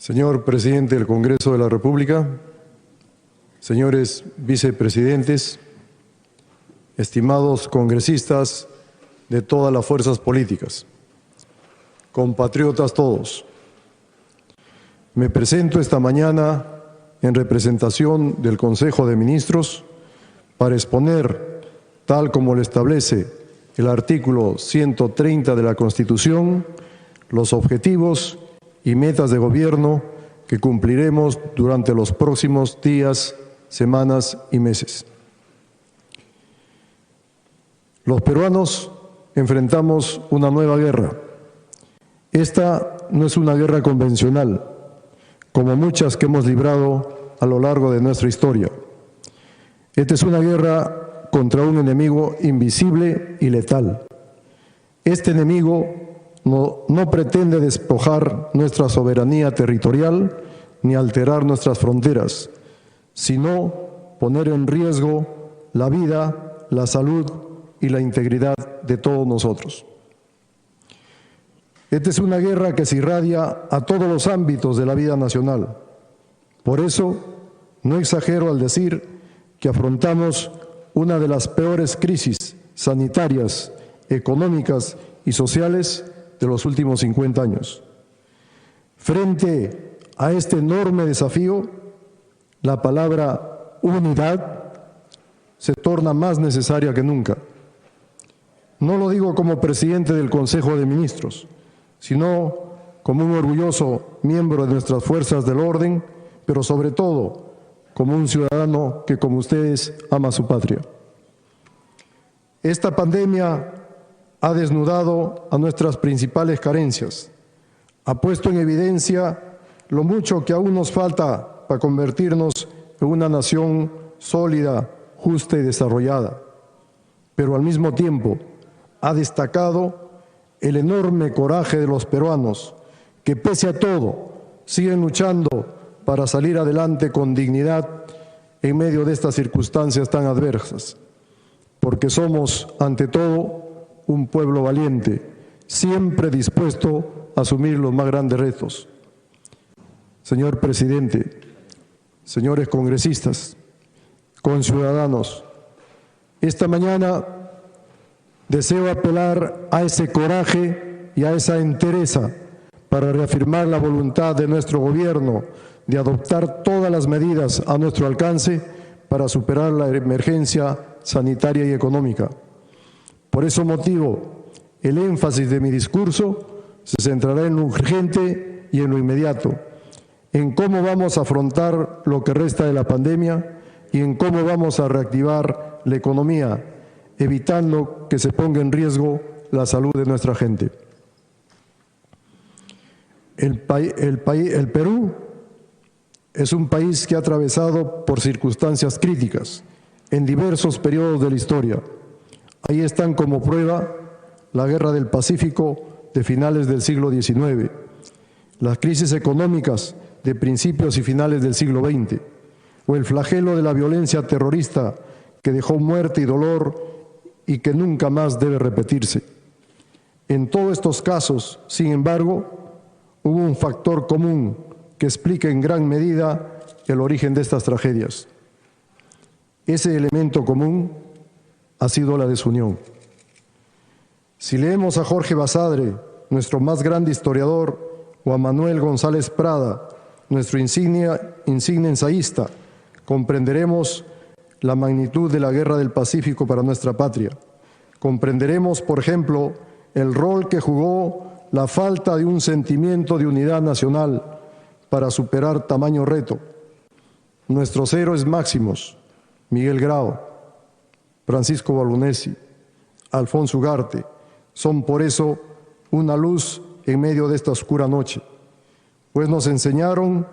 Señor Presidente del Congreso de la República, señores vicepresidentes, estimados congresistas de todas las fuerzas políticas, compatriotas todos, me presento esta mañana en representación del Consejo de Ministros para exponer, tal como lo establece el artículo 130 de la Constitución, los objetivos y metas de gobierno que cumpliremos durante los próximos días, semanas y meses. Los peruanos enfrentamos una nueva guerra. Esta no es una guerra convencional, como muchas que hemos librado a lo largo de nuestra historia. Esta es una guerra contra un enemigo invisible y letal. Este enemigo no pretende despojar nuestra soberanía territorial ni alterar nuestras fronteras, sino poner en riesgo la vida, la salud y la integridad de todos nosotros. Esta es una guerra que se irradia a todos los ámbitos de la vida nacional. Por eso, no exagero al decir que afrontamos una de las peores crisis sanitarias, económicas y sociales de los últimos 50 años. Frente a este enorme desafío, la palabra unidad se torna más necesaria que nunca. No lo digo como presidente del Consejo de Ministros, sino como un orgulloso miembro de nuestras fuerzas del orden, pero sobre todo como un ciudadano que, como ustedes, ama su patria. Esta pandemia ha desnudado a nuestras principales carencias, ha puesto en evidencia lo mucho que aún nos falta para convertirnos en una nación sólida, justa y desarrollada, pero al mismo tiempo ha destacado el enorme coraje de los peruanos, que pese a todo siguen luchando para salir adelante con dignidad en medio de estas circunstancias tan adversas, porque somos, ante todo, un pueblo valiente, siempre dispuesto a asumir los más grandes retos. Señor Presidente, señores congresistas, conciudadanos, esta mañana deseo apelar a ese coraje y a esa entereza para reafirmar la voluntad de nuestro gobierno de adoptar todas las medidas a nuestro alcance para superar la emergencia sanitaria y económica. Por ese motivo, el énfasis de mi discurso se centrará en lo urgente y en lo inmediato, en cómo vamos a afrontar lo que resta de la pandemia y en cómo vamos a reactivar la economía, evitando que se ponga en riesgo la salud de nuestra gente. El Perú es un país que ha atravesado por circunstancias críticas en diversos periodos de la historia. Ahí están como prueba la Guerra del Pacífico de finales del siglo XIX, las crisis económicas de principios y finales del siglo XX, o el flagelo de la violencia terrorista que dejó muerte y dolor y que nunca más debe repetirse. En todos estos casos, sin embargo, hubo un factor común que explica en gran medida el origen de estas tragedias. Ese elemento común ha sido la desunión. Si leemos a Jorge Basadre, nuestro más grande historiador, o a Manuel González Prada, nuestro insigne ensayista, comprenderemos la magnitud de la Guerra del Pacífico para nuestra patria. Comprenderemos, por ejemplo, el rol que jugó la falta de un sentimiento de unidad nacional para superar tamaño reto. Nuestros héroes máximos, Miguel Grau, Francisco Bolognesi, Alfonso Ugarte, son por eso una luz en medio de esta oscura noche, pues nos enseñaron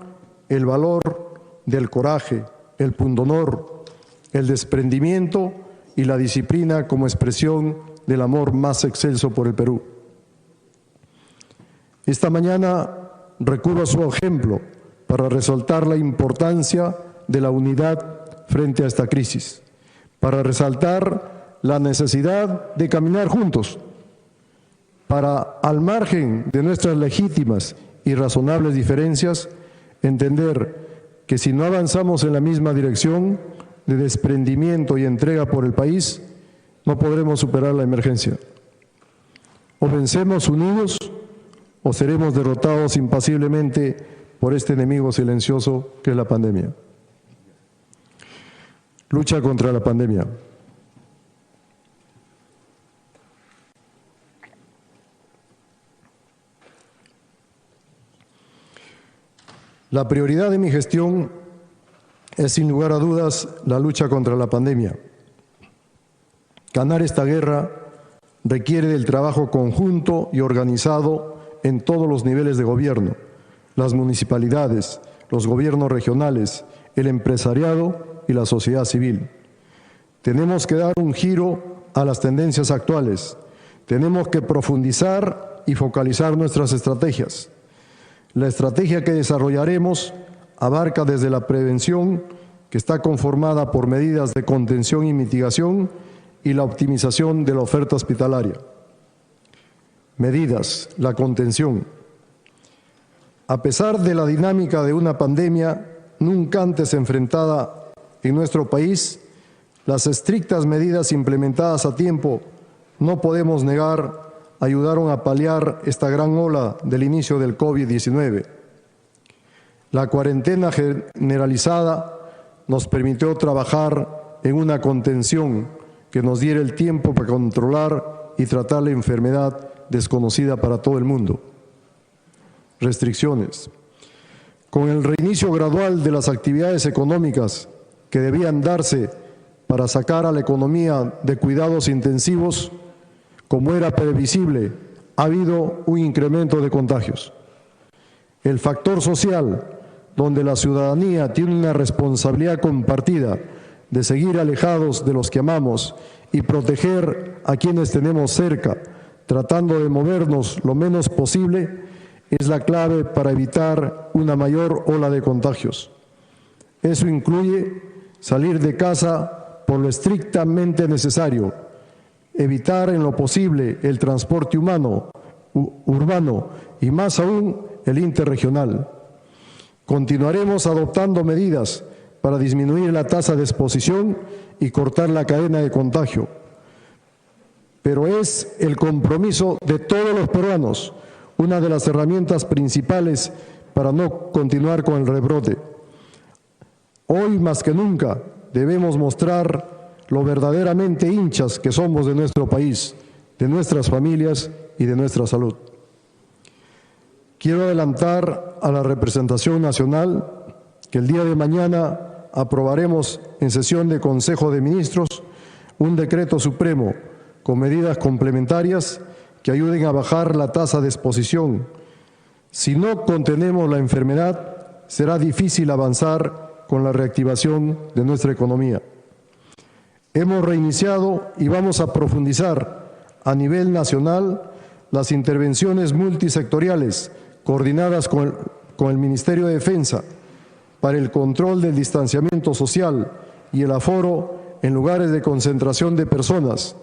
el valor del coraje, el pundonor, el desprendimiento y la disciplina como expresión del amor más excelso por el Perú. Esta mañana recurro a su ejemplo para resaltar la importancia de la unidad frente a esta crisis, para resaltar la necesidad de caminar juntos, para, al margen de nuestras legítimas y razonables diferencias, entender que si no avanzamos en la misma dirección de desprendimiento y entrega por el país, no podremos superar la emergencia. O vencemos unidos o seremos derrotados impasiblemente por este enemigo silencioso que es la pandemia. Lucha contra la pandemia. La prioridad de mi gestión es, sin lugar a dudas, la lucha contra la pandemia. Ganar esta guerra requiere del trabajo conjunto y organizado en todos los niveles de gobierno, las municipalidades, los gobiernos regionales, el empresariado y la sociedad civil. Tenemos que dar un giro a las tendencias actuales. Tenemos que profundizar y focalizar nuestras estrategias. La estrategia que desarrollaremos abarca desde la prevención, que está conformada por medidas de contención y mitigación, y la optimización de la oferta hospitalaria. Medidas, la contención. A pesar de la dinámica de una pandemia nunca antes enfrentada en nuestro país, las estrictas medidas implementadas a tiempo, no podemos negar, ayudaron a paliar esta gran ola del inicio del COVID-19. La cuarentena generalizada nos permitió trabajar en una contención que nos diera el tiempo para controlar y tratar la enfermedad desconocida para todo el mundo. Restricciones. Con el reinicio gradual de las actividades económicas que debían darse para sacar a la economía de cuidados intensivos, como era previsible, ha habido un incremento de contagios. El factor social, donde la ciudadanía tiene una responsabilidad compartida de seguir alejados de los que amamos y proteger a quienes tenemos cerca, tratando de movernos lo menos posible, es la clave para evitar una mayor ola de contagios. Eso incluye salir de casa por lo estrictamente necesario, evitar en lo posible el transporte urbano y más aún el interregional. Continuaremos adoptando medidas para disminuir la tasa de exposición y cortar la cadena de contagio. Pero es el compromiso de todos los peruanos una de las herramientas principales para no continuar con el rebrote. Hoy más que nunca debemos mostrar lo verdaderamente hinchas que somos de nuestro país, de nuestras familias y de nuestra salud. Quiero adelantar a la representación nacional que el día de mañana aprobaremos en sesión de Consejo de Ministros un decreto supremo con medidas complementarias que ayuden a bajar la tasa de exposición. Si no contenemos la enfermedad, será difícil avanzar con la reactivación de nuestra economía. Hemos reiniciado y vamos a profundizar a nivel nacional las intervenciones multisectoriales coordinadas con el Ministerio de Defensa para el control del distanciamiento social y el aforo en lugares de concentración de personas,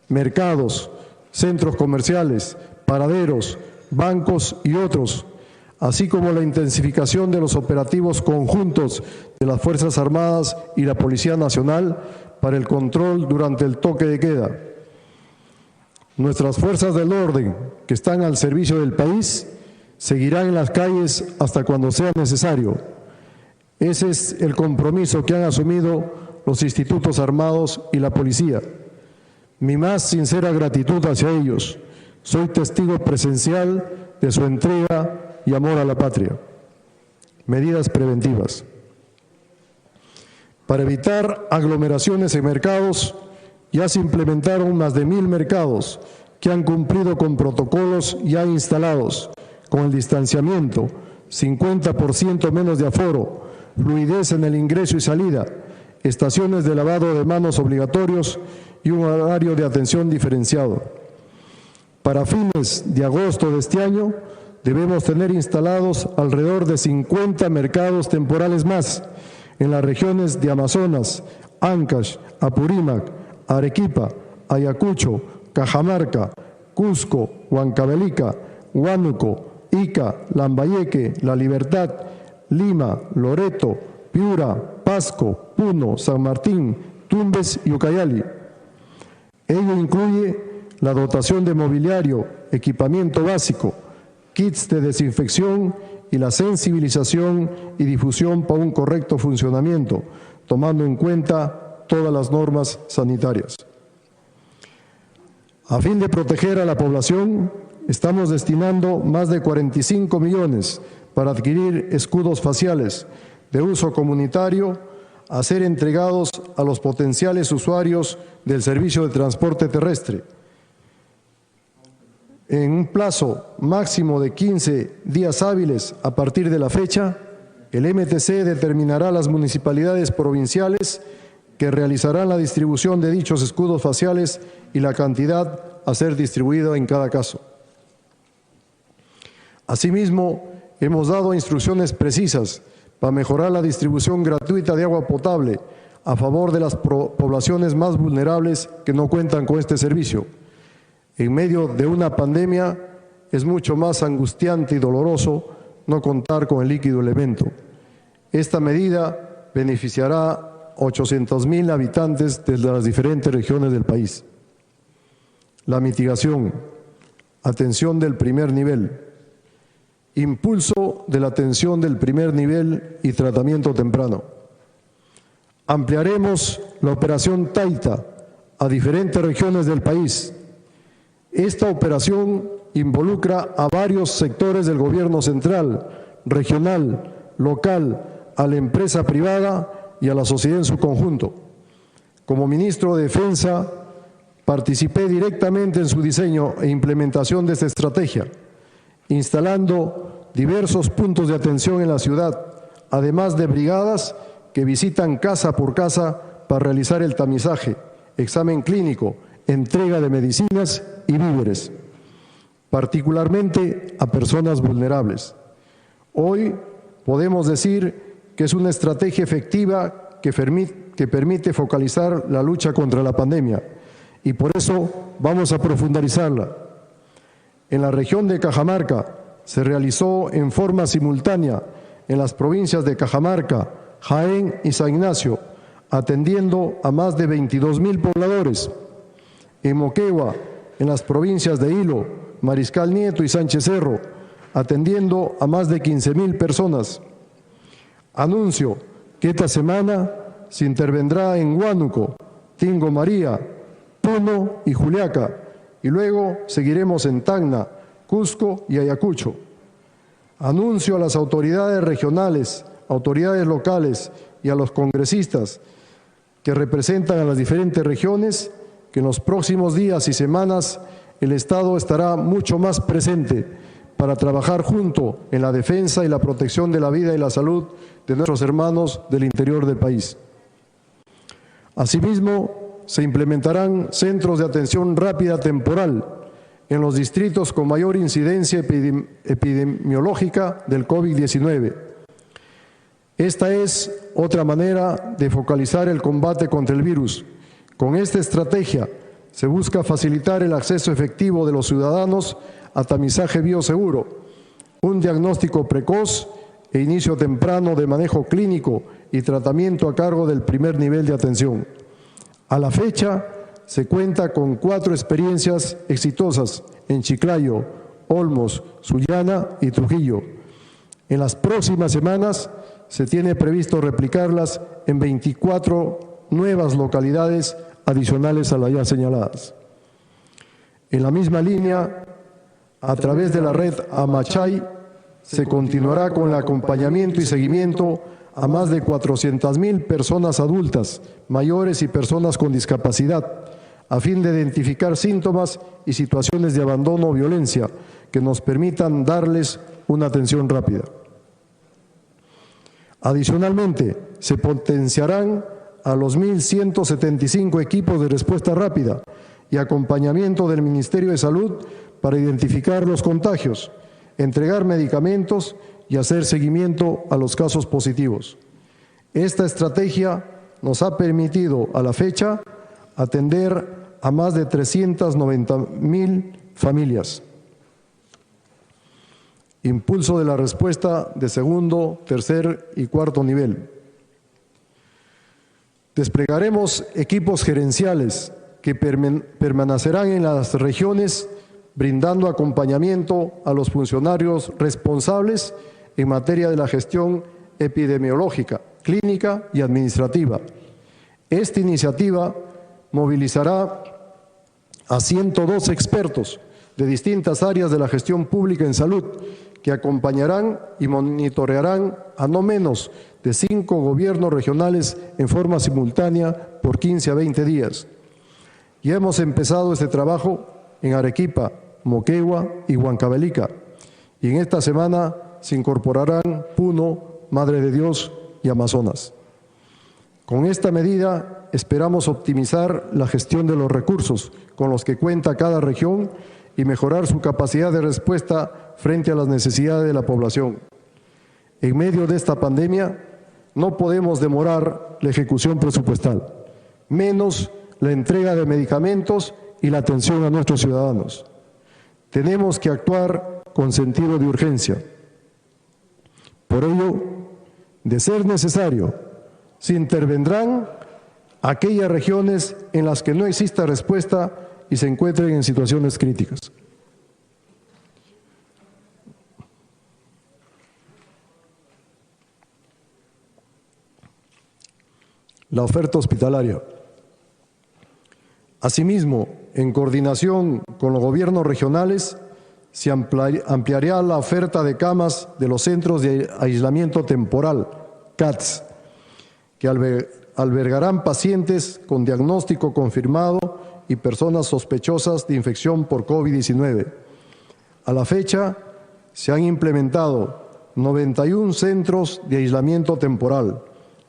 mercados, centros comerciales, paraderos, bancos y otros, así como la intensificación de los operativos conjuntos de las Fuerzas Armadas y la Policía Nacional para el control durante el toque de queda. Nuestras fuerzas del orden, que están al servicio del país, seguirán en las calles hasta cuando sea necesario. Ese es el compromiso que han asumido los institutos armados y la policía. Mi más sincera gratitud hacia ellos. Soy testigo presencial de su entrega y amor a la patria. Medidas preventivas. Para evitar aglomeraciones en mercados, ya se implementaron más de 1000 mercados que han cumplido con protocolos ya instalados, con el distanciamiento, 50% menos de aforo, fluidez en el ingreso y salida, estaciones de lavado de manos obligatorios y un horario de atención diferenciado. Para fines de agosto de este año, debemos tener instalados alrededor de 50 mercados temporales más en las regiones de Amazonas, Ancash, Apurímac, Arequipa, Ayacucho, Cajamarca, Cusco, Huancavelica, Huánuco, Ica, Lambayeque, La Libertad, Lima, Loreto, Piura, Pasco, Puno, San Martín, Tumbes y Ucayali. Ello incluye la dotación de mobiliario, equipamiento básico, kits de desinfección y la sensibilización y difusión para un correcto funcionamiento, tomando en cuenta todas las normas sanitarias. A fin de proteger a la población, estamos destinando más de 45 millones para adquirir escudos faciales de uso comunitario a ser entregados a los potenciales usuarios del servicio de transporte terrestre. En un plazo máximo de 15 días hábiles a partir de la fecha, el MTC determinará las municipalidades provinciales que realizarán la distribución de dichos escudos faciales y la cantidad a ser distribuida en cada caso. Asimismo, hemos dado instrucciones precisas para mejorar la distribución gratuita de agua potable a favor de las poblaciones más vulnerables que no cuentan con este servicio. En medio de una pandemia es mucho más angustiante y doloroso no contar con el líquido elemento. Esta medida beneficiará a 800,000 habitantes de las diferentes regiones del país. La mitigación, atención del primer nivel, impulso de la atención del primer nivel y tratamiento temprano. Ampliaremos la operación Taita a diferentes regiones del país. Esta operación involucra a varios sectores del gobierno central, regional, local, a la empresa privada y a la sociedad en su conjunto. Como ministro de Defensa, participé directamente en su diseño e implementación de esta estrategia, instalando diversos puntos de atención en la ciudad, además de brigadas que visitan casa por casa para realizar el tamizaje, examen clínico, entrega de medicinas y víveres, particularmente a personas vulnerables. Hoy podemos decir que es una estrategia efectiva que permite focalizar la lucha contra la pandemia y por eso vamos a profundizarla. En la región de Cajamarca se realizó en forma simultánea en las provincias de Cajamarca, Jaén y San Ignacio, atendiendo a más de 22,000 pobladores. En Moquegua, en las provincias de Hilo, Mariscal Nieto y Sánchez Cerro, atendiendo a más de 15,000 personas. Anuncio que esta semana se intervendrá en Huánuco, Tingo María, Puno y Juliaca, y luego seguiremos en Tacna, Cusco y Ayacucho. Anuncio a las autoridades regionales, autoridades locales y a los congresistas que representan a las diferentes regiones que en los próximos días y semanas el Estado estará mucho más presente para trabajar junto en la defensa y la protección de la vida y la salud de nuestros hermanos del interior del país. Asimismo, se implementarán centros de atención rápida temporal en los distritos con mayor incidencia epidemiológica del COVID-19. Esta es otra manera de focalizar el combate contra el virus. Con esta estrategia se busca facilitar el acceso efectivo de los ciudadanos a tamizaje bioseguro, un diagnóstico precoz e inicio temprano de manejo clínico y tratamiento a cargo del primer nivel de atención. A la fecha, se cuenta con 4 experiencias exitosas en Chiclayo, Olmos, Sullana y Trujillo. En las próximas semanas se tiene previsto replicarlas en 24 nuevas localidades adicionales a las ya señaladas. En la misma línea, a través de la red Amachay, se continuará con el acompañamiento y seguimiento a más de 400,000 personas adultas, mayores y personas con discapacidad, a fin de identificar síntomas y situaciones de abandono o violencia que nos permitan darles una atención rápida. Adicionalmente, se potenciarán a los 1,175 equipos de respuesta rápida y acompañamiento del Ministerio de Salud para identificar los contagios, entregar medicamentos y hacer seguimiento a los casos positivos. Esta estrategia nos ha permitido a la fecha atender a más de 390,000 familias. impulso de la respuesta de segundo, tercer y cuarto nivel. Desplegaremos equipos gerenciales que permanecerán en las regiones brindando acompañamiento a los funcionarios responsables en materia de la gestión epidemiológica, clínica y administrativa. Esta iniciativa movilizará a 102 expertos de distintas áreas de la gestión pública en salud que acompañarán y monitorearán a no menos de 5 gobiernos regionales en forma simultánea por 15 a 20 días. Ya hemos empezado este trabajo en Arequipa, Moquegua y Huancavelica, y en esta semana se incorporarán Puno, Madre de Dios y Amazonas. Con esta medida esperamos optimizar la gestión de los recursos con los que cuenta cada región y mejorar su capacidad de respuesta frente a las necesidades de la población. En medio de esta pandemia, no podemos demorar la ejecución presupuestal, menos la entrega de medicamentos y la atención a nuestros ciudadanos. Tenemos que actuar con sentido de urgencia. Por ello, de ser necesario, se intervendrán aquellas regiones en las que no exista respuesta y se encuentren en situaciones críticas. La oferta hospitalaria. Asimismo, en coordinación con los gobiernos regionales, se ampliará la oferta de camas de los centros de aislamiento temporal, CATS, que albergarán pacientes con diagnóstico confirmado y personas sospechosas de infección por COVID-19. A la fecha, se han implementado 91 centros de aislamiento temporal.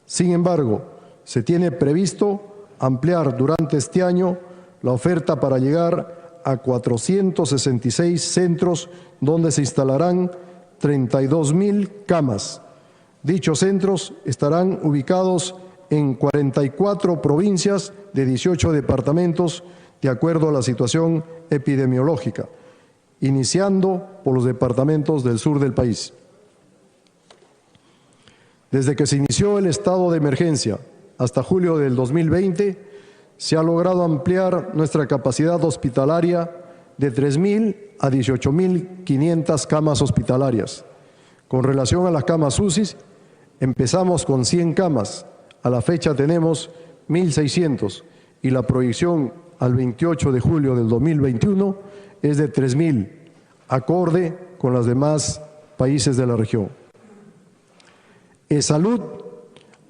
Sin embargo, se tiene previsto ampliar durante este año la oferta para llegar a 466 centros donde se instalarán 32.000 camas. Dichos centros estarán ubicados en 44 provincias de 18 departamentos de acuerdo a la situación epidemiológica, iniciando por los departamentos del sur del país. Desde que se inició el estado de emergencia hasta julio del 2020, se ha logrado ampliar nuestra capacidad hospitalaria de 3.000 a 18.500 camas hospitalarias. Con relación a las camas UCI, empezamos con 100 camas, a la fecha tenemos 1.600 y la proyección al 28 de julio del 2021 es de 3.000, acorde con los demás países de la región. E-Salud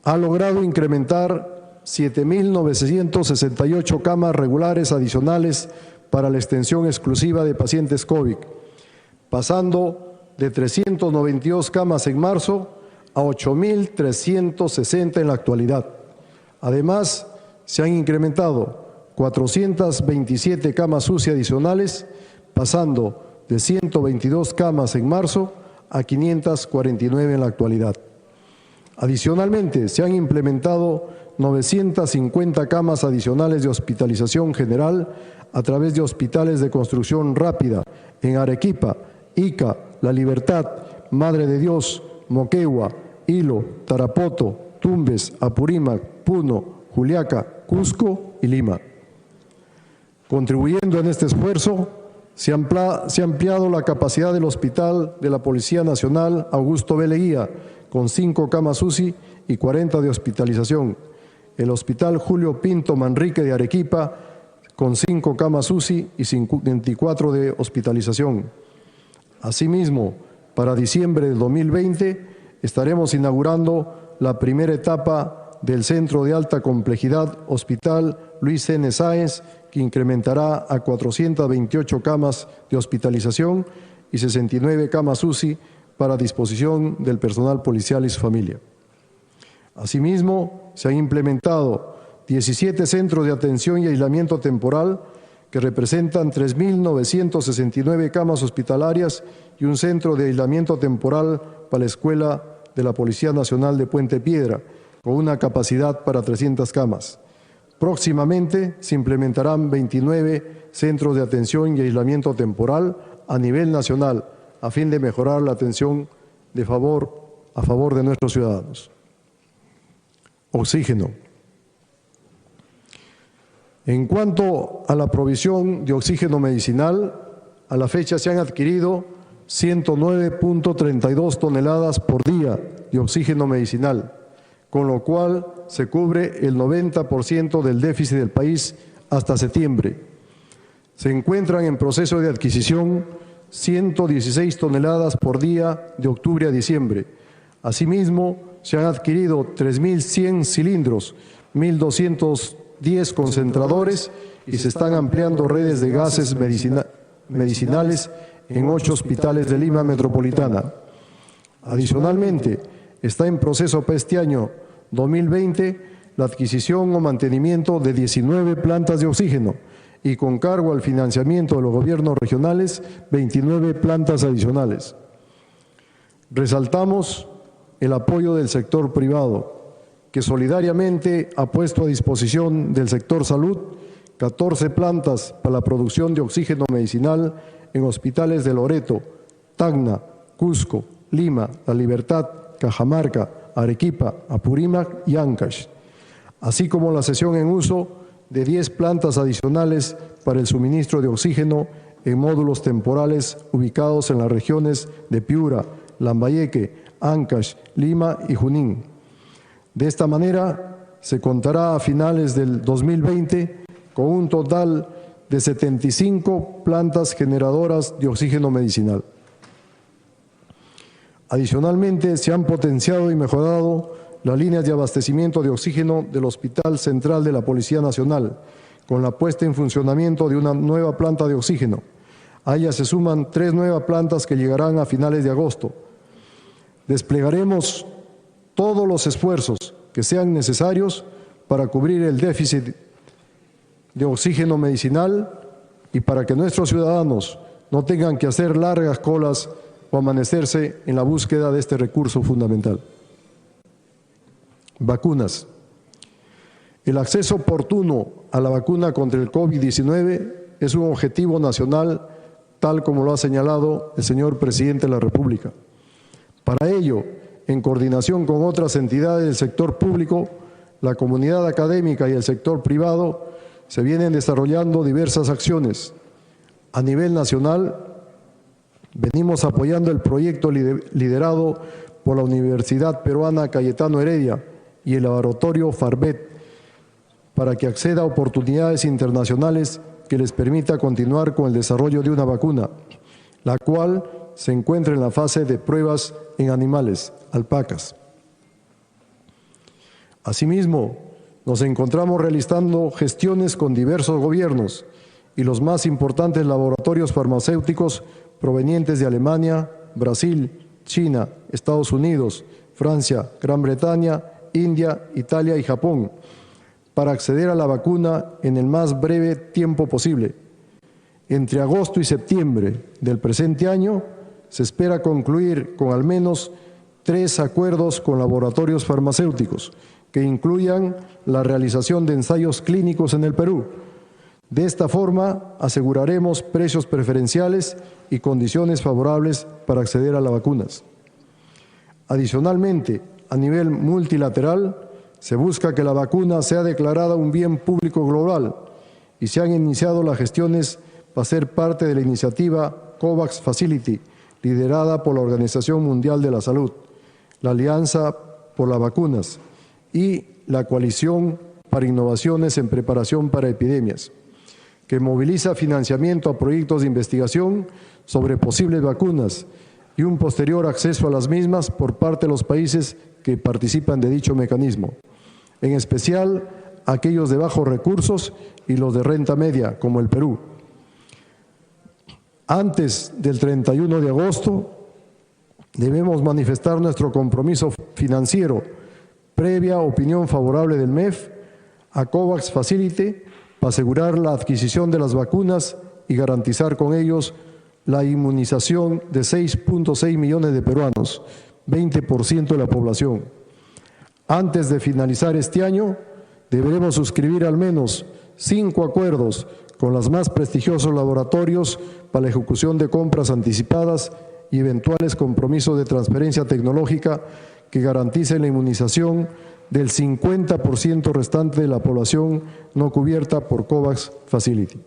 ha logrado incrementar 7.968 camas regulares adicionales para la extensión exclusiva de pacientes COVID, pasando de 392 camas en marzo a 8.360 en la actualidad. Además, se han incrementado 427 camas UCI adicionales, pasando de 122 camas en marzo a 549 en la actualidad. Adicionalmente, se han implementado 950 camas adicionales de hospitalización general a través de hospitales de construcción rápida en Arequipa, Ica, La Libertad, Madre de Dios, Moquegua, Hilo, Tarapoto, Tumbes, Apurímac, Puno, Juliaca, Cusco y Lima. Contribuyendo en este esfuerzo, se ha ampliado la capacidad del Hospital de la Policía Nacional Augusto B. Leguía, con 5 camas UCI y 40 de hospitalización. El Hospital Julio Pinto Manrique de Arequipa, con 5 camas UCI y 24 de hospitalización. Asimismo, para diciembre de 2020, estaremos inaugurando la primera etapa del Centro de Alta Complejidad Hospital Luis N. Sáenz, que incrementará a 428 camas de hospitalización y 69 camas UCI para disposición del personal policial y su familia. Asimismo, se han implementado 17 centros de atención y aislamiento temporal que representan 3.969 camas hospitalarias y un centro de aislamiento temporal para la Escuela de la Policía Nacional de Puente Piedra, con una capacidad para 300 camas. Próximamente se implementarán 29 centros de atención y aislamiento temporal a nivel nacional, a fin de mejorar la atención a favor de nuestros ciudadanos. Oxígeno. En cuanto a la provisión de oxígeno medicinal, a la fecha se han adquirido 109.32 toneladas por día de oxígeno medicinal, con lo cual se cubre el 90% del déficit del país hasta septiembre. Se encuentran en proceso de adquisición 116 toneladas por día de octubre a diciembre. Asimismo, se han adquirido 3.100 cilindros, 1.210 concentradores y se están ampliando redes de gases medicinales en 8 hospitales de Lima Metropolitana. Adicionalmente, está en proceso para este año 2020 la adquisición o mantenimiento de 19 plantas de oxígeno y con cargo al financiamiento de los gobiernos regionales, 29 plantas adicionales. Resaltamos el apoyo del sector privado, que solidariamente ha puesto a disposición del sector salud 14 plantas para la producción de oxígeno medicinal en hospitales de Loreto, Tacna, Cusco, Lima, La Libertad, Cajamarca, Arequipa, Apurímac y Ancash, así como la cesión en uso de 10 plantas adicionales para el suministro de oxígeno en módulos temporales ubicados en las regiones de Piura, Lambayeque, Ancash, Lima y Junín. De esta manera, se contará a finales del 2020 con un total de 75 plantas generadoras de oxígeno medicinal. Adicionalmente, se han potenciado y mejorado las líneas de abastecimiento de oxígeno del Hospital Central de la Policía Nacional, con la puesta en funcionamiento de una nueva planta de oxígeno. A ella se suman 3 nuevas plantas que llegarán a finales de agosto. Desplegaremos todos los esfuerzos que sean necesarios para cubrir el déficit de oxígeno medicinal y para que nuestros ciudadanos no tengan que hacer largas colas o amanecerse en la búsqueda de este recurso fundamental. Vacunas. El acceso oportuno a la vacuna contra el COVID-19 es un objetivo nacional, tal como lo ha señalado el señor Presidente de la República. Para ello, en coordinación con otras entidades del sector público, la comunidad académica y el sector privado, se vienen desarrollando diversas acciones. A nivel nacional, venimos apoyando el proyecto liderado por la Universidad Peruana Cayetano Heredia y el laboratorio Farbet para que acceda a oportunidades internacionales que les permita continuar con el desarrollo de una vacuna, la cual se encuentra en la fase de pruebas en animales, alpacas. Asimismo, nos encontramos realizando gestiones con diversos gobiernos y los más importantes laboratorios farmacéuticos provenientes de Alemania, Brasil, China, Estados Unidos, Francia, Gran Bretaña, India, Italia y Japón, para acceder a la vacuna en el más breve tiempo posible. Entre agosto y septiembre del presente año, se espera concluir con al menos 3 acuerdos con laboratorios farmacéuticos que incluyan la realización de ensayos clínicos en el Perú. De esta forma, aseguraremos precios preferenciales y condiciones favorables para acceder a las vacunas. Adicionalmente, a nivel multilateral, se busca que la vacuna sea declarada un bien público global y se han iniciado las gestiones para ser parte de la iniciativa COVAX Facility, liderada por la Organización Mundial de la Salud, la Alianza por las Vacunas y la Coalición para Innovaciones en Preparación para Epidemias, que moviliza financiamiento a proyectos de investigación sobre posibles vacunas y un posterior acceso a las mismas por parte de los países que participan de dicho mecanismo, en especial aquellos de bajos recursos y los de renta media, como el Perú. Antes del 31 de agosto, debemos manifestar nuestro compromiso financiero, previa opinión favorable del MEF, a COVAX Facility, para asegurar la adquisición de las vacunas y garantizar con ellos la inmunización de 6.6 millones de peruanos, 20% de la población. Antes de finalizar este año, deberemos suscribir al menos 5 acuerdos con los más prestigiosos laboratorios para la ejecución de compras anticipadas y eventuales compromisos de transferencia tecnológica que garanticen la inmunización del 50% restante de la población no cubierta por COVAX Facility.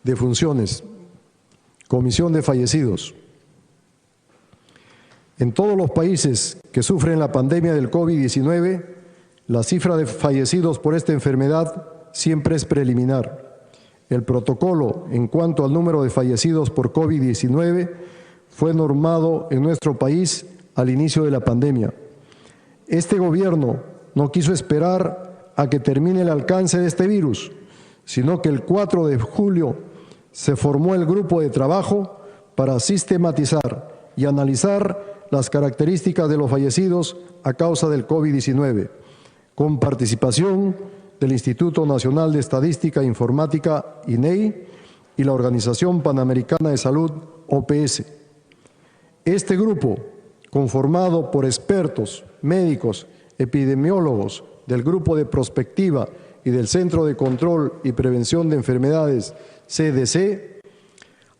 Defunciones. Comisión de fallecidos. En todos los países que sufren la pandemia del COVID-19, la cifra de fallecidos por esta enfermedad siempre es preliminar. El protocolo en cuanto al número de fallecidos por COVID-19 fue normado en nuestro país al inicio de la pandemia. Este gobierno no quiso esperar a que termine el alcance de este virus, sino que el 4 de julio se formó el grupo de trabajo para sistematizar y analizar las características de los fallecidos a causa del COVID-19, con participación del Instituto Nacional de Estadística e Informática, INEI, y la Organización Panamericana de Salud, OPS. Este grupo, conformado por expertos, médicos, epidemiólogos del Grupo de Prospectiva y del Centro de Control y Prevención de Enfermedades, CDC,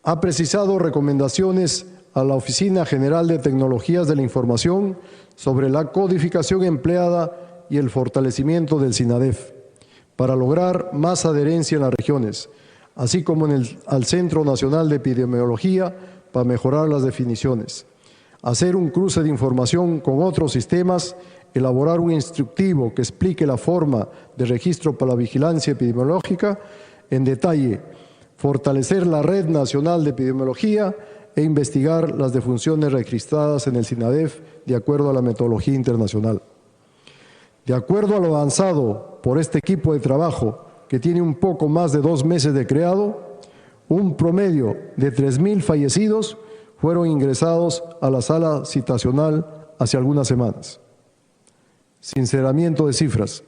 ha precisado recomendaciones a la Oficina General de Tecnologías de la Información sobre la codificación empleada y el fortalecimiento del SINADEF para lograr más adherencia en las regiones, así como al Centro Nacional de Epidemiología para mejorar las definiciones, hacer un cruce de información con otros sistemas, elaborar un instructivo que explique la forma de registro para la vigilancia epidemiológica en detalle, fortalecer la Red Nacional de Epidemiología e investigar las defunciones registradas en el SINADEF de acuerdo a la metodología internacional. De acuerdo a lo avanzado por este equipo de trabajo, que tiene un poco más de 2 meses de creado, un promedio de 3.000 fallecidos fueron ingresados a la sala citacional hace algunas semanas. Sinceramiento de cifras.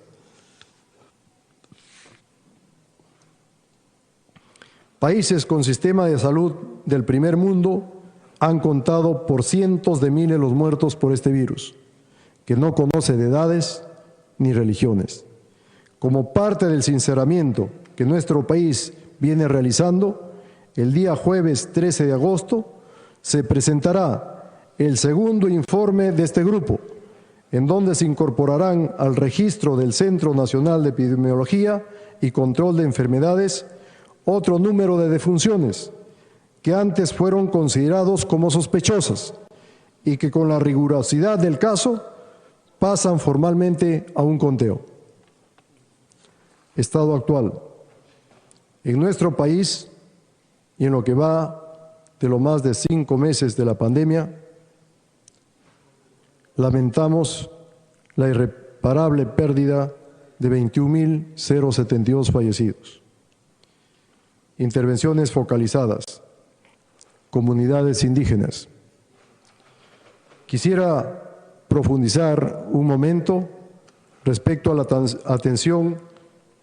Países con sistema de salud del primer mundo han contado por cientos de miles los muertos por este virus, que no conoce de edades ni religiones. Como parte del sinceramiento que nuestro país viene realizando, el día jueves 13 de agosto se presentará el segundo informe de este grupo, en donde se incorporarán al registro del Centro Nacional de Epidemiología y Control de Enfermedades otro número de defunciones que antes fueron considerados como sospechosas y que con la rigurosidad del caso pasan formalmente a un conteo. Estado actual. En nuestro país y en lo que va de lo más de 5 meses de la pandemia, lamentamos la irreparable pérdida de 21.072 fallecidos. Intervenciones focalizadas, comunidades indígenas. Quisiera profundizar un momento respecto a la atención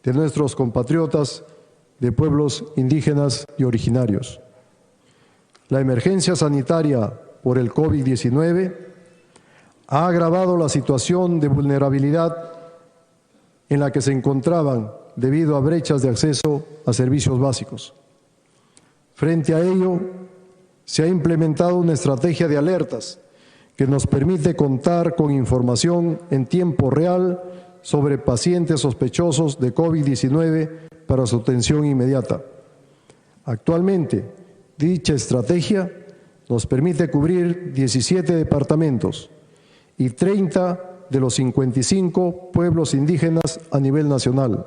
de nuestros compatriotas de pueblos indígenas y originarios. La emergencia sanitaria por el COVID-19 ha agravado la situación de vulnerabilidad en la que se encontraban debido a brechas de acceso a servicios básicos. Frente a ello, se ha implementado una estrategia de alertas que nos permite contar con información en tiempo real sobre pacientes sospechosos de COVID-19 para su atención inmediata. Actualmente, dicha estrategia nos permite cubrir 17 departamentos y 30 de los 55 pueblos indígenas a nivel nacional,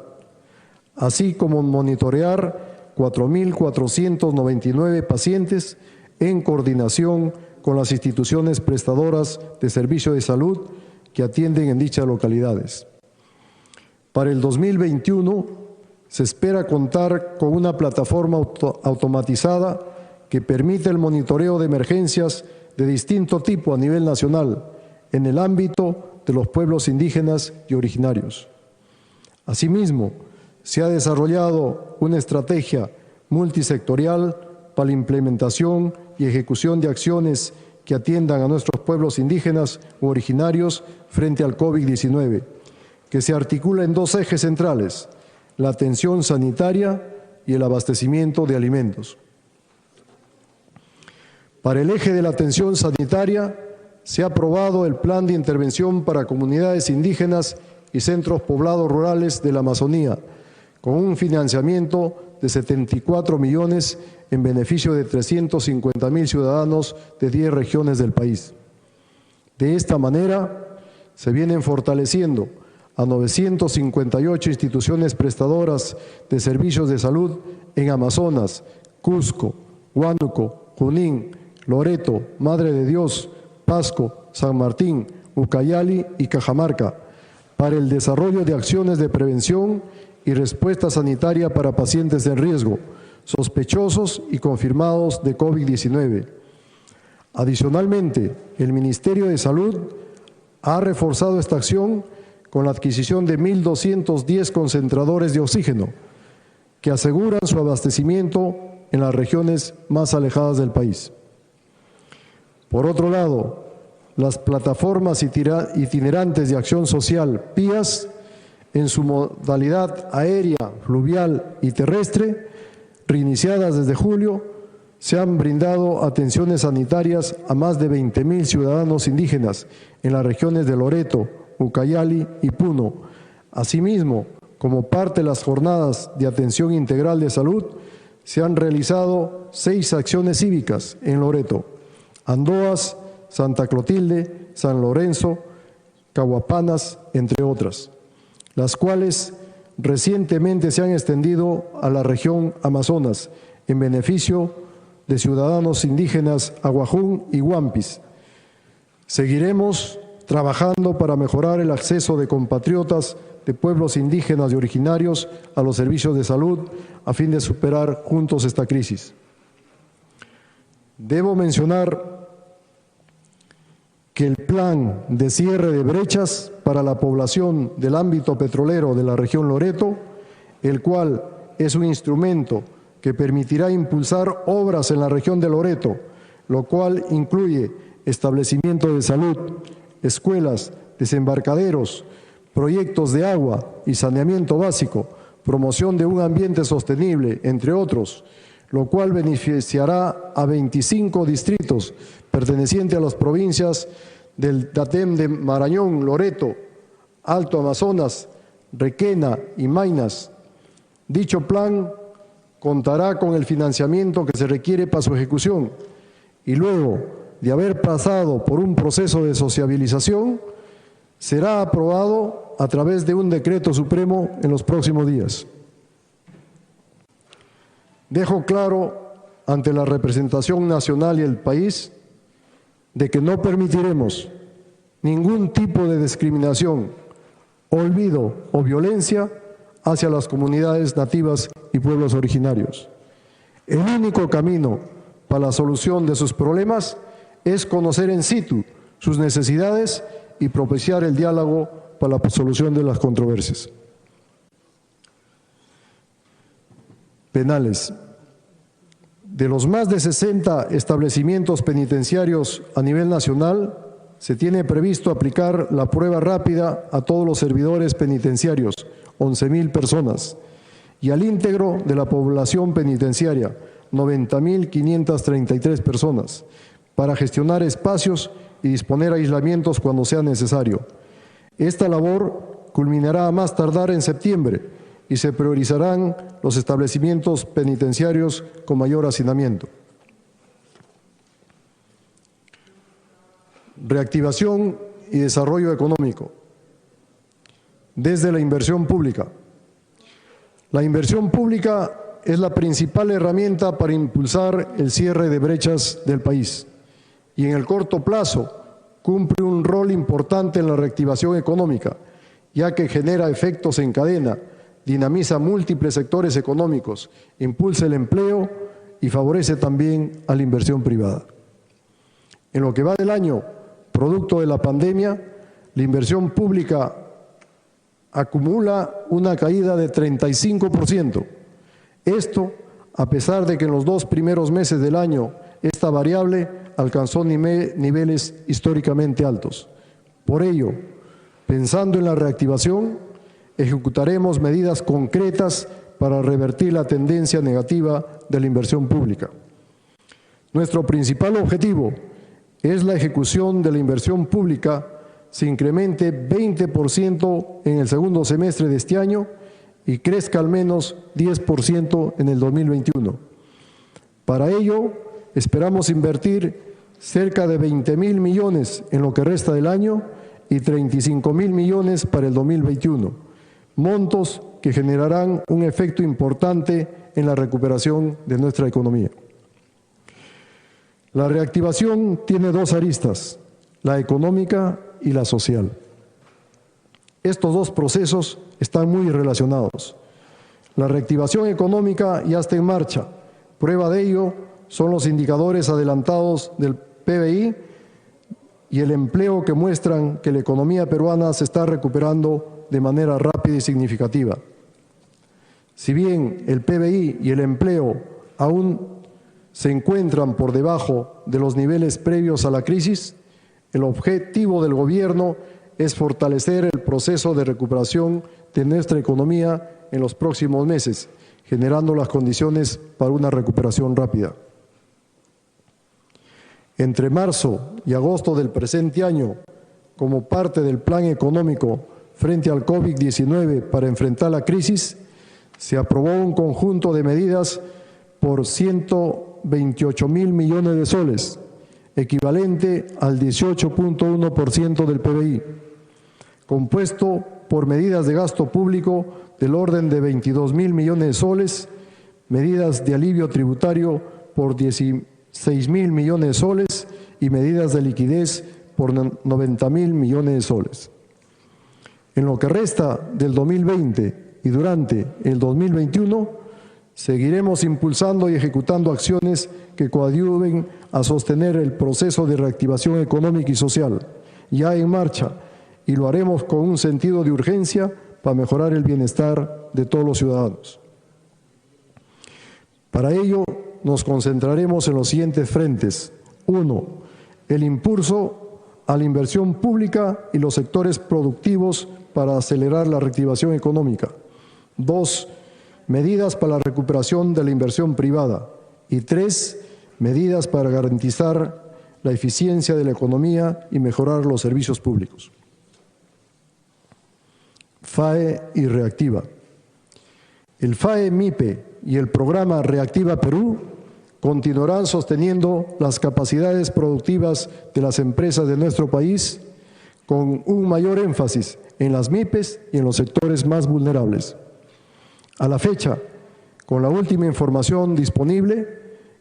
así como monitorear 4.499 pacientes en coordinación con las instituciones prestadoras de servicio de salud que atienden en dichas localidades. Para el 2021 se espera contar con una plataforma automatizada que permite el monitoreo de emergencias de distinto tipo a nivel nacional en el ámbito de los pueblos indígenas y originarios. Asimismo, se ha desarrollado una estrategia multisectorial para la implementación y ejecución de acciones que atiendan a nuestros pueblos indígenas u originarios frente al COVID-19, que se articula en dos ejes centrales: la atención sanitaria y el abastecimiento de alimentos. Para el eje de la atención sanitaria, se ha aprobado el Plan de Intervención para Comunidades Indígenas y Centros Poblados Rurales de la Amazonía, con un financiamiento de 74 millones en beneficio de 350.000 ciudadanos de 10 regiones del país. De esta manera, se vienen fortaleciendo a 958 instituciones prestadoras de servicios de salud en Amazonas, Cusco, Huánuco, Junín, Loreto, Madre de Dios, Pasco, San Martín, Ucayali y Cajamarca, para el desarrollo de acciones de prevención y respuesta sanitaria para pacientes en riesgo, sospechosos y confirmados de COVID-19. Adicionalmente, el Ministerio de Salud ha reforzado esta acción con la adquisición de 1.210 concentradores de oxígeno, que aseguran su abastecimiento en las regiones más alejadas del país. Por otro lado, las plataformas itinerantes de acción social, PIAS, en su modalidad aérea, fluvial y terrestre, reiniciadas desde julio, se han brindado atenciones sanitarias a más de 20.000 ciudadanos indígenas en las regiones de Loreto, Ucayali y Puno. Asimismo, como parte de las jornadas de atención integral de salud, se han realizado 6 acciones cívicas en Loreto: Andoas, Santa Clotilde, San Lorenzo, Cahuapanas, entre otras, las cuales recientemente se han extendido a la región Amazonas en beneficio de ciudadanos indígenas Aguajún y Huampis. Seguiremos trabajando para mejorar el acceso de compatriotas de pueblos indígenas y originarios a los servicios de salud a fin de superar juntos esta crisis. Debo mencionar que el plan de cierre de brechas para la población del ámbito petrolero de la región Loreto, el cual es un instrumento que permitirá impulsar obras en la región de Loreto, lo cual incluye establecimiento de salud, escuelas, desembarcaderos, proyectos de agua y saneamiento básico, promoción de un ambiente sostenible, entre otros, lo cual beneficiará a 25 distritos pertenecientes a las provincias del Datem de Marañón, Loreto, Alto Amazonas, Requena y Maynas. Dicho plan contará con el financiamiento que se requiere para su ejecución y luego de haber pasado por un proceso de sociabilización, será aprobado a través de un decreto supremo en los próximos días. Dejo claro ante la representación nacional y el país de que no permitiremos ningún tipo de discriminación, olvido o violencia hacia las comunidades nativas y pueblos originarios. El único camino para la solución de sus problemas es conocer in situ sus necesidades y propiciar el diálogo para la solución de las controversias. Penales. De los más de 60 establecimientos penitenciarios a nivel nacional, se tiene previsto aplicar la prueba rápida a todos los servidores penitenciarios, 11.000 personas, y al íntegro de la población penitenciaria, 90.533 personas, para gestionar espacios y disponer aislamientos cuando sea necesario. Esta labor culminará a más tardar en septiembre y se priorizarán los establecimientos penitenciarios con mayor hacinamiento. Reactivación y desarrollo económico. Desde la inversión pública. La inversión pública es la principal herramienta para impulsar el cierre de brechas del país y en el corto plazo cumple un rol importante en la reactivación económica, ya que genera efectos en cadena, dinamiza múltiples sectores económicos, impulsa el empleo y favorece también a la inversión privada. En lo que va del año, producto de la pandemia, la inversión pública acumula una caída de 35%. Esto, a pesar de que en los 2 primeros meses del año esta variable alcanzó niveles históricamente altos. Por ello, pensando en la reactivación, ejecutaremos medidas concretas para revertir la tendencia negativa de la inversión pública. Nuestro principal objetivo es la ejecución de la inversión pública se incremente 20% en el segundo semestre de este año y crezca al menos 10% en el 2021. Para ello, esperamos invertir cerca de 20.000 millones en lo que resta del año y 35.000 millones para el 2021, montos que generarán un efecto importante en la recuperación de nuestra economía. La reactivación tiene dos aristas, la económica y la social. Estos dos procesos están muy relacionados. La reactivación económica ya está en marcha. Prueba de ello son los indicadores adelantados del PBI y el empleo que muestran que la economía peruana se está recuperando de manera rápida y significativa. Si bien el PBI y el empleo aún se encuentran por debajo de los niveles previos a la crisis, el objetivo del Gobierno es fortalecer el proceso de recuperación de nuestra economía en los próximos meses, generando las condiciones para una recuperación rápida. Entre marzo y agosto del presente año, como parte del plan económico frente al COVID-19 para enfrentar la crisis, se aprobó un conjunto de medidas por 128.000 millones de soles, equivalente al 18.1% del PBI, compuesto por medidas de gasto público del orden de 22.000 millones de soles, medidas de alivio tributario por 16.000 millones de soles y medidas de liquidez por 90.000 millones de soles. En lo que resta del 2020 y durante el 2021, seguiremos impulsando y ejecutando acciones que coadyuven a sostener el proceso de reactivación económica y social, ya en marcha, y lo haremos con un sentido de urgencia para mejorar el bienestar de todos los ciudadanos. Para ello, nos concentraremos en los siguientes frentes. 1. El impulso a la inversión pública y los sectores productivos para acelerar la reactivación económica. 2. Medidas para la recuperación de la inversión privada. Y 3. Medidas para garantizar la eficiencia de la economía y mejorar los servicios públicos. FAE y Reactiva. El FAE-MIPE y el programa Reactiva Perú continuarán sosteniendo las capacidades productivas de las empresas de nuestro país con un mayor énfasis en las MIPES y en los sectores más vulnerables. A la fecha, con la última información disponible,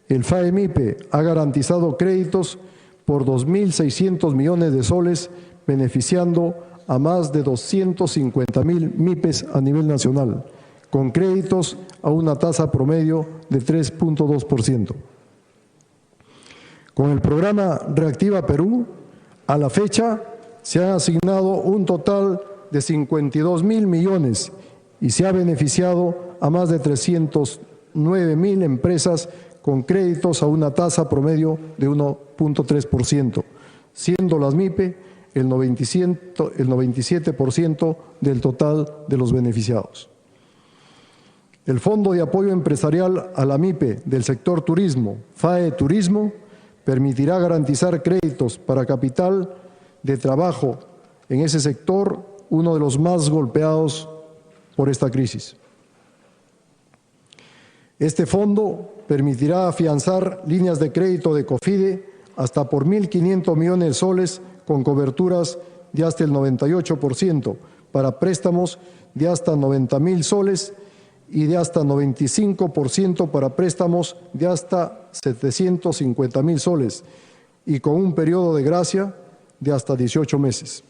el FAE-MIPE ha garantizado créditos por 2.600 millones de soles, beneficiando a más de 250.000 MIPES a nivel nacional, con créditos a una tasa promedio de 3.2%. Con el programa Reactiva Perú, a la fecha se han asignado un total de 52.000 millones y se ha beneficiado a más de 309.000 empresas con créditos a una tasa promedio de 1.3%, siendo las MIPE el 97% del total de los beneficiados. El Fondo de Apoyo Empresarial a la MIPE del sector turismo, FAE Turismo, permitirá garantizar créditos para capital de trabajo en ese sector, uno de los más golpeados por esta crisis. Este fondo permitirá afianzar líneas de crédito de COFIDE hasta por 1.500 millones de soles con coberturas de hasta el 98% para préstamos de hasta 90.000 soles y de hasta 95% para préstamos de hasta 750.000 soles y con un periodo de gracia de hasta 18 meses.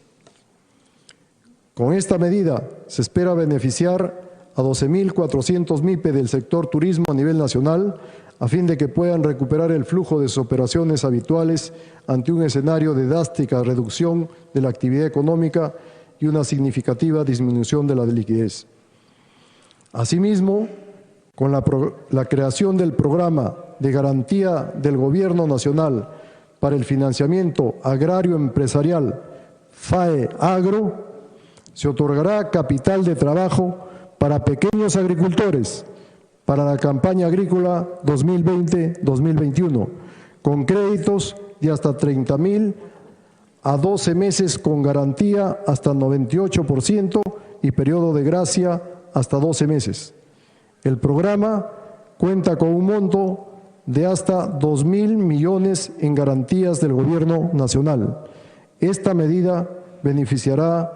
Con esta medida se espera beneficiar a 12.400 MIPE del sector turismo a nivel nacional a fin de que puedan recuperar el flujo de sus operaciones habituales ante un escenario de drástica reducción de la actividad económica y una significativa disminución de la liquidez. Asimismo, con la creación del programa de garantía del Gobierno Nacional para el financiamiento agrario empresarial FAE Agro, se otorgará capital de trabajo para pequeños agricultores para la campaña agrícola 2020-2021, con créditos de hasta 30.000 a 12 meses con garantía hasta 98% y periodo de gracia hasta 12 meses. El programa cuenta con un monto de hasta 2.000 millones en garantías del Gobierno Nacional. Esta medida beneficiará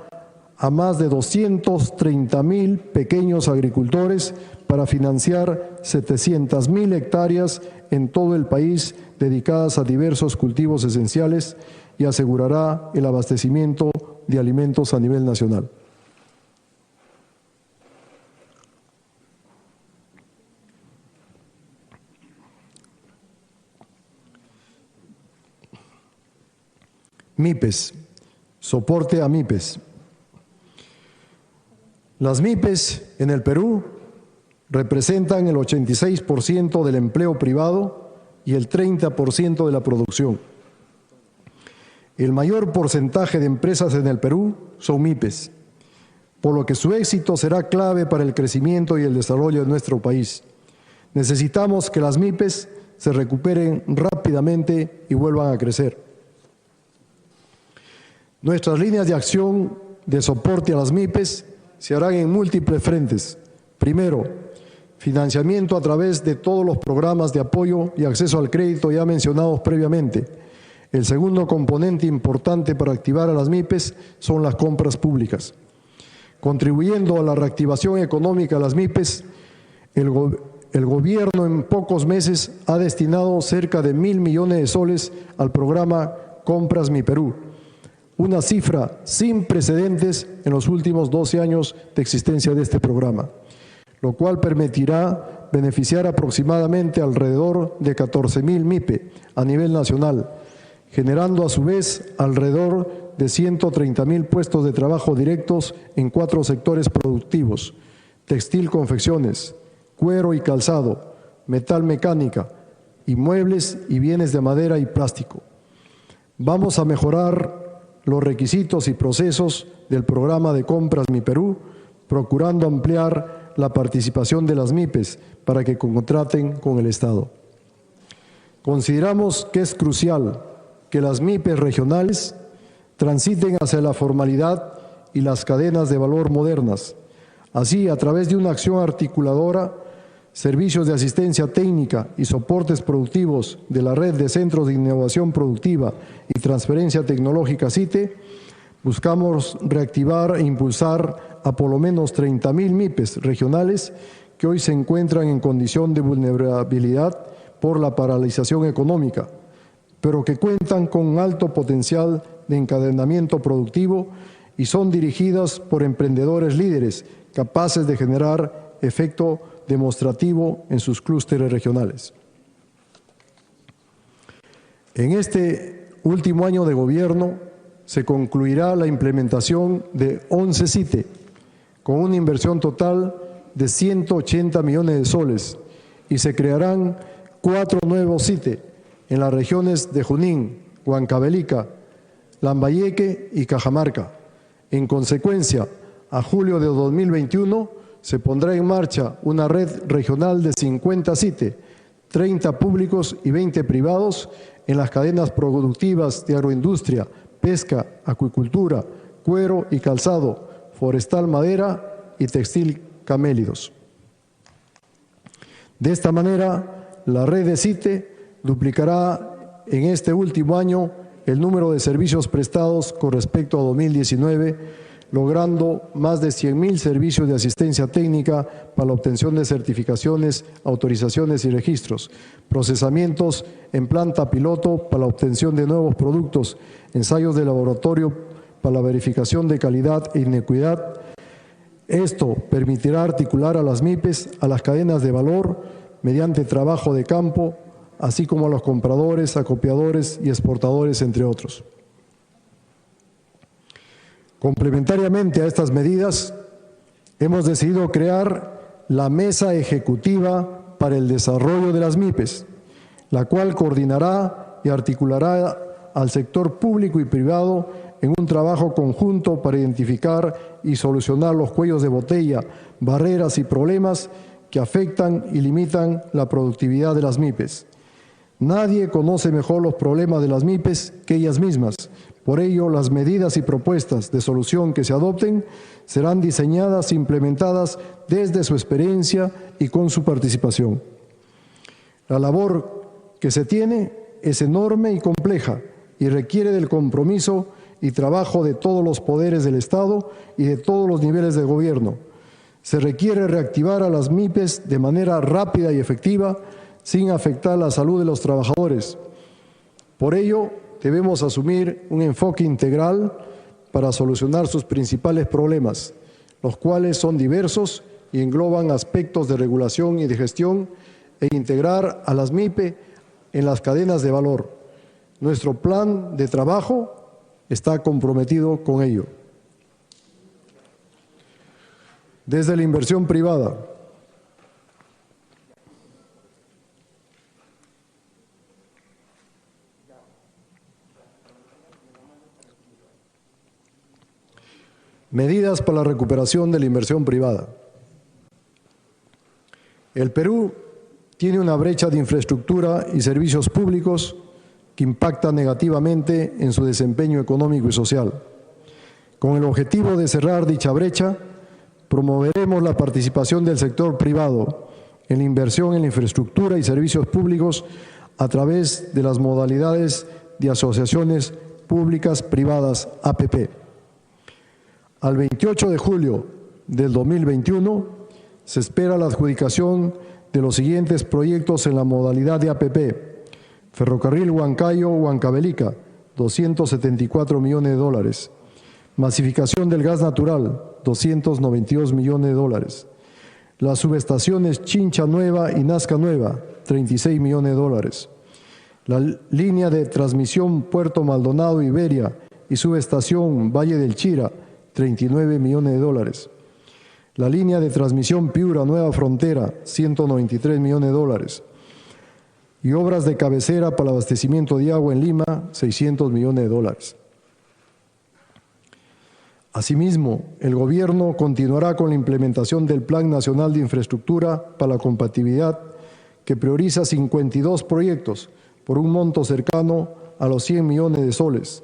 a más de 230.000 pequeños agricultores para financiar 700.000 hectáreas en todo el país dedicadas a diversos cultivos esenciales y asegurará el abastecimiento de alimentos a nivel nacional. MIPES, soporte a MIPES. Las MIPES en el Perú representan el 86% del empleo privado y el 30% de la producción. El mayor porcentaje de empresas en el Perú son MIPES, por lo que su éxito será clave para el crecimiento y el desarrollo de nuestro país. Necesitamos que las MIPES se recuperen rápidamente y vuelvan a crecer. Nuestras líneas de acción de soporte a las MIPES se harán en múltiples frentes. Primero, financiamiento a través de todos los programas de apoyo y acceso al crédito ya mencionados previamente. El segundo componente importante para activar a las MIPES son las compras públicas. Contribuyendo a la reactivación económica de las MIPES, el gobierno en pocos meses ha destinado cerca de 1.000 millones de soles al programa Compras Mi Perú, una cifra sin precedentes en los últimos 12 años de existencia de este programa, lo cual permitirá beneficiar aproximadamente alrededor de 14.000 MIPE a nivel nacional, generando a su vez alrededor de 130.000 puestos de trabajo directos en 4 sectores productivos: textil, confecciones, cuero y calzado, metal mecánica, inmuebles y bienes de madera y plástico. Vamos a mejorar los requisitos y procesos del programa de Compras Mi Perú, procurando ampliar la participación de las MIPES para que contraten con el Estado. Consideramos que es crucial que las MIPES regionales transiten hacia la formalidad y las cadenas de valor modernas. Así, a través de una acción articuladora, servicios de asistencia técnica y soportes productivos de la red de centros de innovación productiva y transferencia tecnológica CITE, buscamos reactivar e impulsar a por lo menos 30.000 MIPES regionales que hoy se encuentran en condición de vulnerabilidad por la paralización económica, pero que cuentan con un alto potencial de encadenamiento productivo y son dirigidas por emprendedores líderes capaces de generar efecto demostrativo en sus clústeres regionales. En este último año de gobierno se concluirá la implementación de 11 CITE, con una inversión total de 180 millones de soles, y se crearán 4 nuevos CITE en las regiones de Junín, Huancavelica, Lambayeque y Cajamarca. En consecuencia, a julio de 2021 se pondrá en marcha una red regional de 50 CITE, 30 públicos y 20 privados en las cadenas productivas de agroindustria, pesca, acuicultura, cuero y calzado, forestal, madera y textil camélidos. De esta manera, la red de CITE duplicará en este último año el número de servicios prestados con respecto a 2019, logrando más de 100.000 servicios de asistencia técnica para la obtención de certificaciones, autorizaciones y registros, procesamientos en planta piloto para la obtención de nuevos productos, ensayos de laboratorio para la verificación de calidad e inequidad. Esto permitirá articular a las MIPES a las cadenas de valor mediante trabajo de campo, así como a los compradores, acopiadores y exportadores, entre otros. Complementariamente a estas medidas, hemos decidido crear la Mesa Ejecutiva para el Desarrollo de las MIPES, la cual coordinará y articulará al sector público y privado en un trabajo conjunto para identificar y solucionar los cuellos de botella, barreras y problemas que afectan y limitan la productividad de las MIPES. Nadie conoce mejor los problemas de las MIPES que ellas mismas. Por ello, las medidas y propuestas de solución que se adopten serán diseñadas e implementadas desde su experiencia y con su participación. La labor que se tiene es enorme y compleja y requiere del compromiso y trabajo de todos los poderes del Estado y de todos los niveles de gobierno. Se requiere reactivar a las MIPES de manera rápida y efectiva, sin afectar la salud de los trabajadores. Por ello, debemos asumir un enfoque integral para solucionar sus principales problemas, los cuales son diversos y engloban aspectos de regulación y de gestión, e integrar a las MIPE en las cadenas de valor. Nuestro plan de trabajo está comprometido con ello. Desde la inversión privada, medidas para la recuperación de la inversión privada. El Perú tiene una brecha de infraestructura y servicios públicos que impacta negativamente en su desempeño económico y social. Con el objetivo de cerrar dicha brecha, promoveremos la participación del sector privado en la inversión en la infraestructura y servicios públicos a través de las modalidades de asociaciones públicas privadas APP. Al 28 de julio del 2021 se espera la adjudicación de los siguientes proyectos en la modalidad de APP: Ferrocarril Huancayo-Huancavelica, 274 millones de dólares. Masificación del gas natural, 292 millones de dólares. Las subestaciones Chincha Nueva y Nazca Nueva, 36 millones de dólares. La línea de transmisión Puerto Maldonado-Iberia y subestación Valle del Chira, 39 millones de dólares. La línea de transmisión Piura-Nueva Frontera, 193 millones de dólares. Y obras de cabecera para el abastecimiento de agua en Lima, 600 millones de dólares. Asimismo, el Gobierno continuará con la implementación del Plan Nacional de Infraestructura para la Compatibilidad, que prioriza 52 proyectos por un monto cercano a los 100 millones de soles,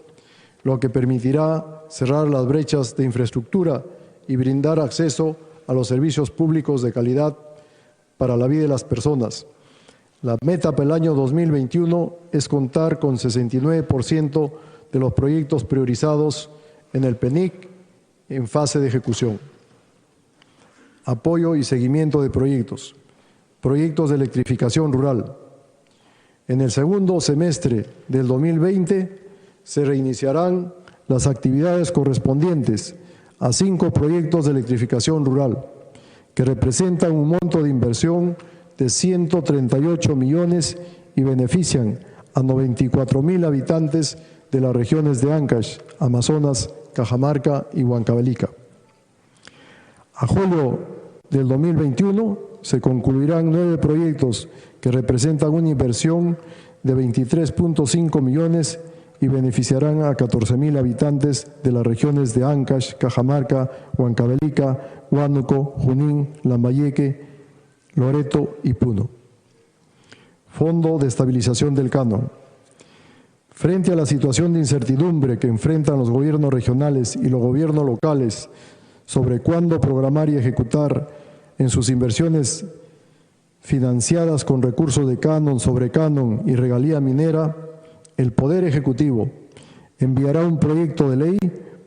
lo que permitirá cerrar las brechas de infraestructura y brindar acceso a los servicios públicos de calidad para la vida de las personas. La meta para el año 2021 es contar con 69% de los proyectos priorizados en el PENIC en fase de ejecución. Apoyo y seguimiento de proyectos. Proyectos de electrificación rural. En el segundo semestre del 2020 se reiniciarán las actividades correspondientes a 5 proyectos de electrificación rural, que representan un monto de inversión de 138 millones y benefician a 94,000 habitantes de las regiones de Ancash, Amazonas, Cajamarca y Huancavelica. A julio del 2021 se concluirán 9 proyectos que representan una inversión de 23.5 millones y beneficiarán a 14,000 habitantes de las regiones de Ancash, Cajamarca, Huancavelica, Huánuco, Junín, Lambayeque, Loreto y Puno. Fondo de estabilización del canon. Frente a la situación de incertidumbre que enfrentan los gobiernos regionales y los gobiernos locales sobre cuándo programar y ejecutar en sus inversiones financiadas con recursos de canon, sobrecanon y regalía minera, el Poder Ejecutivo enviará un proyecto de ley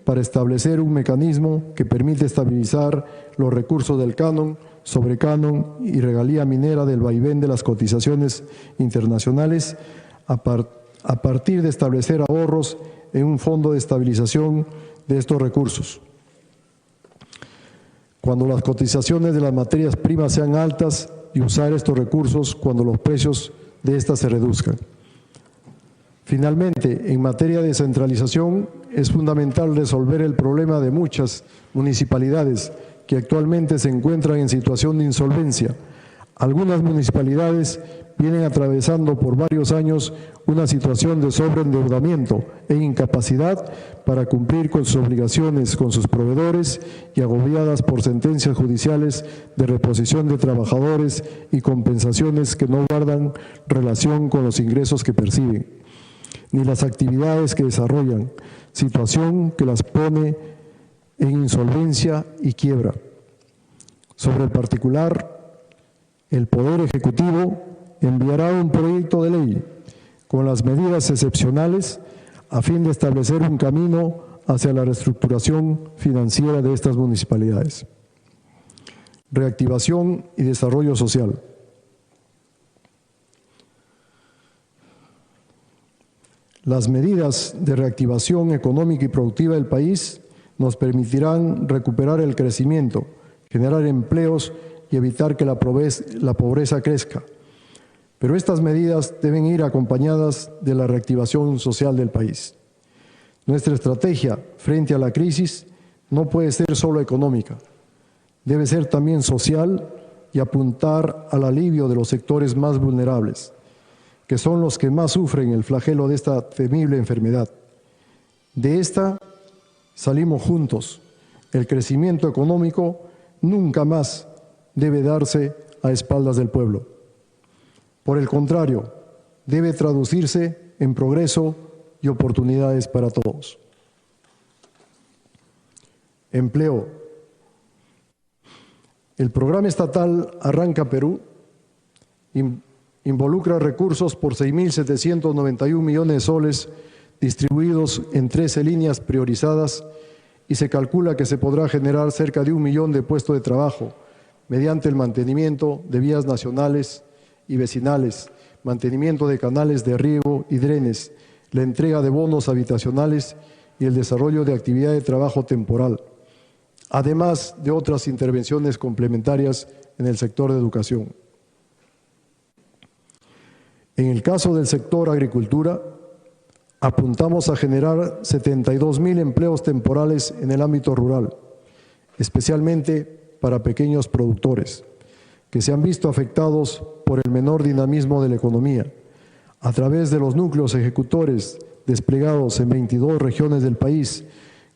para establecer un mecanismo que permite estabilizar los recursos del canon, sobrecanon y regalía minera del vaivén de las cotizaciones internacionales a partir de establecer ahorros en un fondo de estabilización de estos recursos. Cuando las cotizaciones de las materias primas sean altas y usar estos recursos cuando los precios de estas se reduzcan. Finalmente, en materia de descentralización, es fundamental resolver el problema de muchas municipalidades que actualmente se encuentran en situación de insolvencia. Algunas municipalidades vienen atravesando por varios años una situación de sobreendeudamiento e incapacidad para cumplir con sus obligaciones con sus proveedores y agobiadas por sentencias judiciales de reposición de trabajadores y compensaciones que no guardan relación con los ingresos que perciben, ni las actividades que desarrollan, situación que las pone en insolvencia y quiebra. Sobre el particular, el Poder Ejecutivo enviará un proyecto de ley con las medidas excepcionales a fin de establecer un camino hacia la reestructuración financiera de estas municipalidades. Reactivación y desarrollo social. Las medidas de reactivación económica y productiva del país nos permitirán recuperar el crecimiento, generar empleos y evitar que la pobreza crezca. Pero estas medidas deben ir acompañadas de la reactivación social del país. Nuestra estrategia frente a la crisis no puede ser solo económica, debe ser también social y apuntar al alivio de los sectores más vulnerables, que son los que más sufren el flagelo de esta temible enfermedad. De esta salimos juntos. El crecimiento económico nunca más debe darse a espaldas del pueblo. Por el contrario, debe traducirse en progreso y oportunidades para todos. Empleo. El programa estatal Arranca Perú involucra recursos por 6.791 millones de soles distribuidos en 13 líneas priorizadas y se calcula que se podrá generar cerca de 1 millón de puestos de trabajo mediante el mantenimiento de vías nacionales y vecinales, mantenimiento de canales de riego y drenes, la entrega de bonos habitacionales y el desarrollo de actividad de trabajo temporal, además de otras intervenciones complementarias en el sector de educación. En el caso del sector agricultura, apuntamos a generar 72.000 empleos temporales en el ámbito rural, especialmente para pequeños productores, que se han visto afectados por el menor dinamismo de la economía, a través de los núcleos ejecutores desplegados en 22 regiones del país,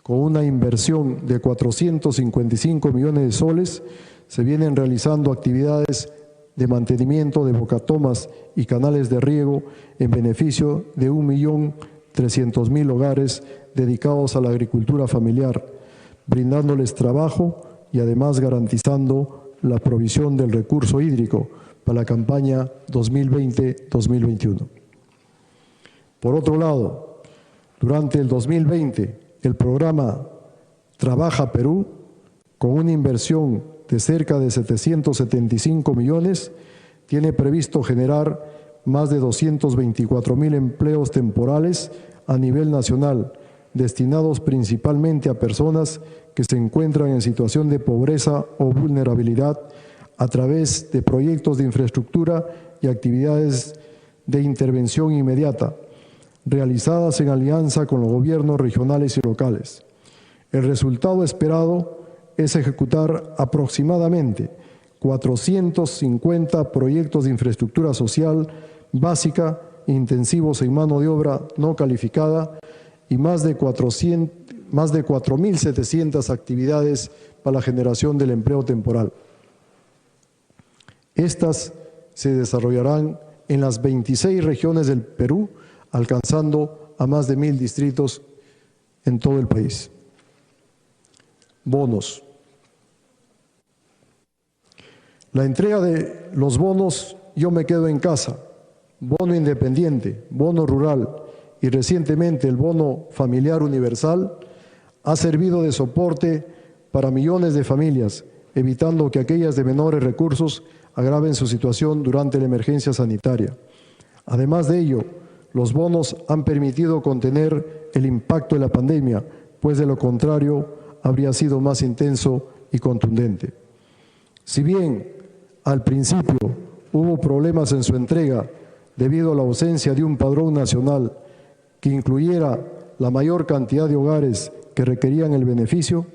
con una inversión de 455 millones de soles, se vienen realizando actividades de mantenimiento de bocatomas y canales de riego en beneficio de 1.300.000 hogares dedicados a la agricultura familiar, brindándoles trabajo y además garantizando la provisión del recurso hídrico para la campaña 2020-2021. Por otro lado, durante el 2020, el programa Trabaja Perú, con una inversión de cerca de 775 millones, tiene previsto generar más de 224.000 empleos temporales a nivel nacional, destinados principalmente a personas que se encuentran en situación de pobreza o vulnerabilidad a través de proyectos de infraestructura y actividades de intervención inmediata, realizadas en alianza con los gobiernos regionales y locales. El resultado esperado es ejecutar aproximadamente 450 proyectos de infraestructura social básica intensivos en mano de obra no calificada y más de 4.700 actividades para la generación del empleo temporal. Estas se desarrollarán en las 26 regiones del Perú, alcanzando a más de 1.000 distritos en todo el país. Bonos. La entrega de los bonos Yo me quedo en casa, bono independiente, bono rural y recientemente el bono familiar universal ha servido de soporte para millones de familias, evitando que aquellas de menores recursos agraven su situación durante la emergencia sanitaria. Además de ello, los bonos han permitido contener el impacto de la pandemia, pues de lo contrario habría sido más intenso y contundente. Si bien al principio hubo problemas en su entrega debido a la ausencia de un padrón nacional que incluyera la mayor cantidad de hogares que requerían el beneficio,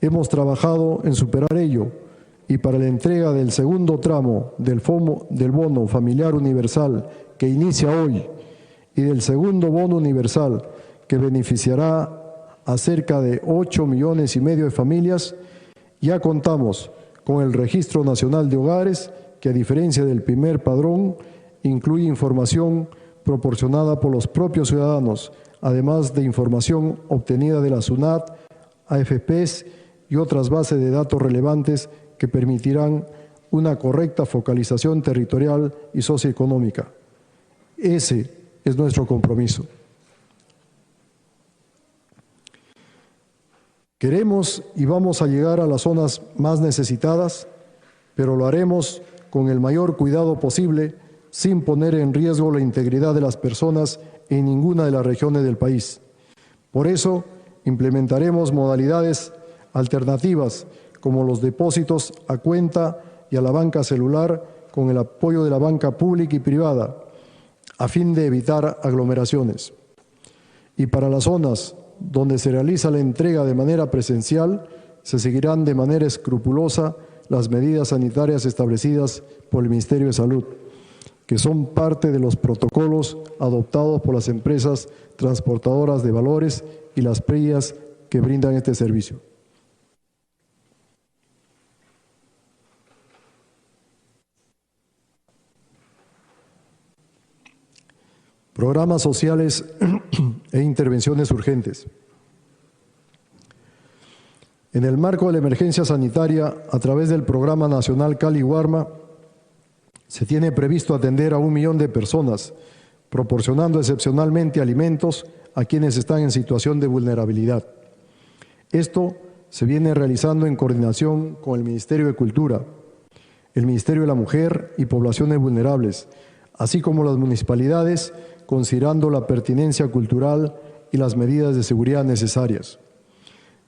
hemos trabajado en superar ello y para la entrega del segundo tramo del bono familiar universal que inicia hoy y del segundo bono universal que beneficiará a cerca de 8,5 millones de familias, ya contamos con el Registro Nacional de Hogares, que a diferencia del primer padrón, incluye información proporcionada por los propios ciudadanos, además de información obtenida de la SUNAT, AFPs y otras bases de datos relevantes que permitirán una correcta focalización territorial y socioeconómica. Ese es nuestro compromiso. Queremos y vamos a llegar a las zonas más necesitadas, pero lo haremos con el mayor cuidado posible, sin poner en riesgo la integridad de las personas en ninguna de las regiones del país. Por eso, implementaremos modalidades alternativas como los depósitos a cuenta y a la banca celular con el apoyo de la banca pública y privada, a fin de evitar aglomeraciones. Y para las zonas donde se realiza la entrega de manera presencial, se seguirán de manera escrupulosa las medidas sanitarias establecidas por el Ministerio de Salud, que son parte de los protocolos adoptados por las empresas transportadoras de valores y las PRIAs que brindan este servicio. Programas sociales e intervenciones urgentes. En el marco de la emergencia sanitaria, a través del Programa Nacional Cali-Guarma, se tiene previsto atender a 1 millón de personas, proporcionando excepcionalmente alimentos a quienes están en situación de vulnerabilidad. Esto se viene realizando en coordinación con el Ministerio de Cultura, el Ministerio de la Mujer y Poblaciones Vulnerables, así como las municipalidades, considerando la pertinencia cultural y las medidas de seguridad necesarias.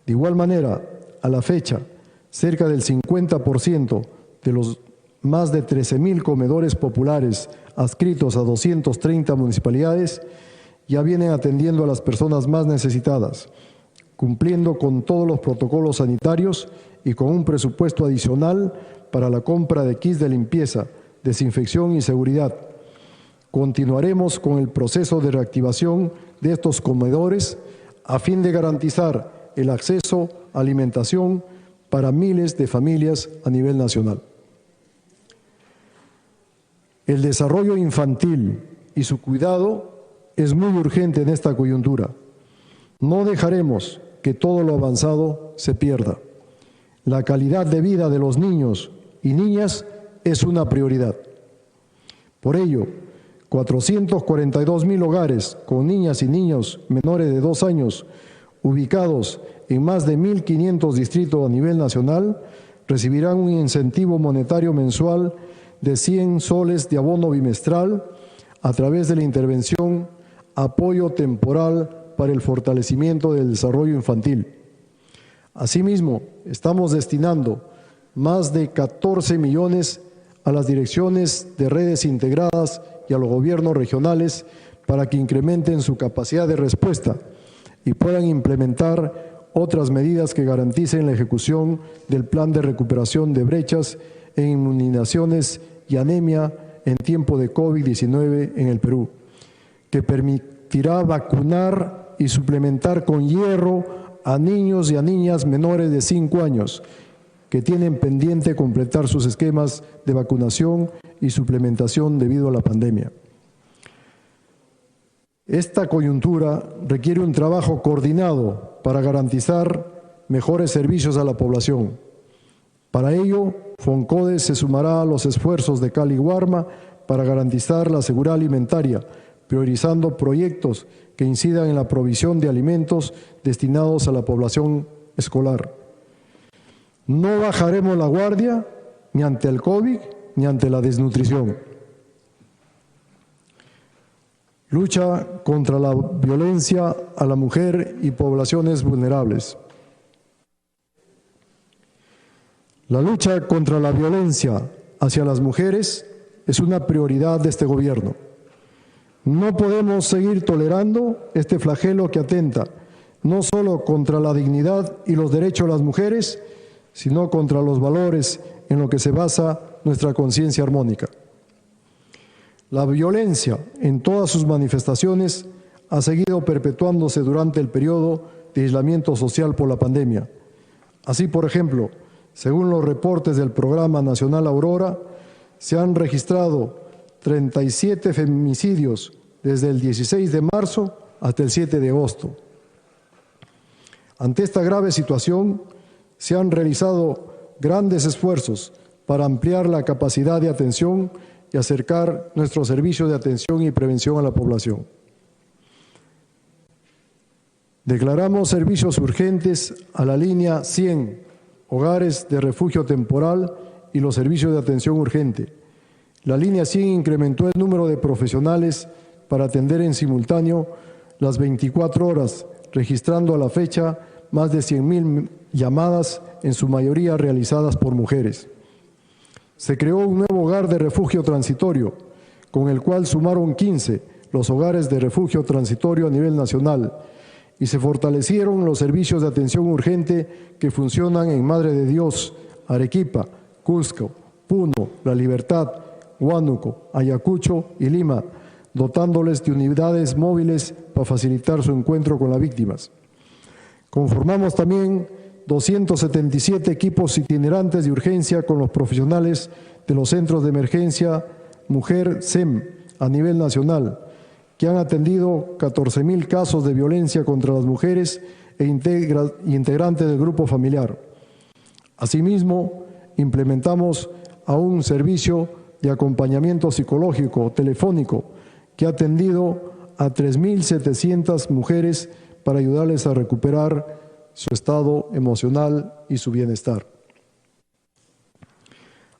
De igual manera, a la fecha, cerca del 50% de los más de 13,000 comedores populares adscritos a 230 municipalidades ya vienen atendiendo a las personas más necesitadas, cumpliendo con todos los protocolos sanitarios y con un presupuesto adicional para la compra de kits de limpieza, desinfección y seguridad. Continuaremos con el proceso de reactivación de estos comedores a fin de garantizar el acceso a alimentación para miles de familias a nivel nacional. El desarrollo infantil y su cuidado es muy urgente en esta coyuntura. No dejaremos que todo lo avanzado se pierda. La calidad de vida de los niños y niñas es una prioridad. Por ello, 442,000 hogares con niñas y niños menores de 2 años, ubicados en más de 1.500 distritos a nivel nacional, recibirán un incentivo monetario mensual de 100 soles de abono bimestral a través de la intervención Apoyo Temporal para el Fortalecimiento del Desarrollo Infantil. Asimismo, estamos destinando más de 14 millones a las direcciones de redes integradas y a los gobiernos regionales para que incrementen su capacidad de respuesta y puedan implementar otras medidas que garanticen la ejecución del plan de recuperación de brechas en inmunizaciones y anemia en tiempo de COVID-19 en el Perú, que permitirá vacunar y suplementar con hierro a niños y a niñas menores de 5 años que tienen pendiente completar sus esquemas de vacunación y suplementación debido a la pandemia. Esta coyuntura requiere un trabajo coordinado para garantizar mejores servicios a la población. Para ello, FONCODE se sumará a los esfuerzos de Cali-Guarma para garantizar la seguridad alimentaria, priorizando proyectos que incidan en la provisión de alimentos destinados a la población escolar. No bajaremos la guardia ni ante el COVID ni ante la desnutrición. Lucha contra la violencia a la mujer y poblaciones vulnerables. La lucha contra la violencia hacia las mujeres es una prioridad de este gobierno. No podemos seguir tolerando este flagelo que atenta no solo contra la dignidad y los derechos de las mujeres, sino contra los valores en los que se basa nuestra conciencia armónica. La violencia, en todas sus manifestaciones, ha seguido perpetuándose durante el periodo de aislamiento social por la pandemia. Así, por ejemplo, según los reportes del Programa Nacional Aurora, se han registrado 37 feminicidios desde el 16 de marzo hasta el 7 de agosto. Ante esta grave situación, se han realizado grandes esfuerzos para ampliar la capacidad de atención y acercar nuestros servicios de atención y prevención a la población. Declaramos servicios urgentes a la línea 100, hogares de refugio temporal y los servicios de atención urgente. La línea 100 incrementó el número de profesionales para atender en simultáneo las 24 horas, registrando a la fecha más de 100.000 llamadas, en su mayoría realizadas por mujeres. Se creó un nuevo hogar de refugio transitorio, con el cual sumaron 15 los hogares de refugio transitorio a nivel nacional, y se fortalecieron los servicios de atención urgente que funcionan en Madre de Dios, Arequipa, Cusco, Puno, La Libertad, Huánuco, Ayacucho y Lima, dotándoles de unidades móviles para facilitar su encuentro con las víctimas. Conformamos también 277 equipos itinerantes de urgencia con los profesionales de los centros de emergencia Mujer SEM a nivel nacional, que han atendido 14.000 casos de violencia contra las mujeres e integrantes del grupo familiar. Asimismo, implementamos a un servicio de acompañamiento psicológico telefónico que ha atendido a 3.700 mujeres para ayudarles a recuperar su estado emocional y su bienestar.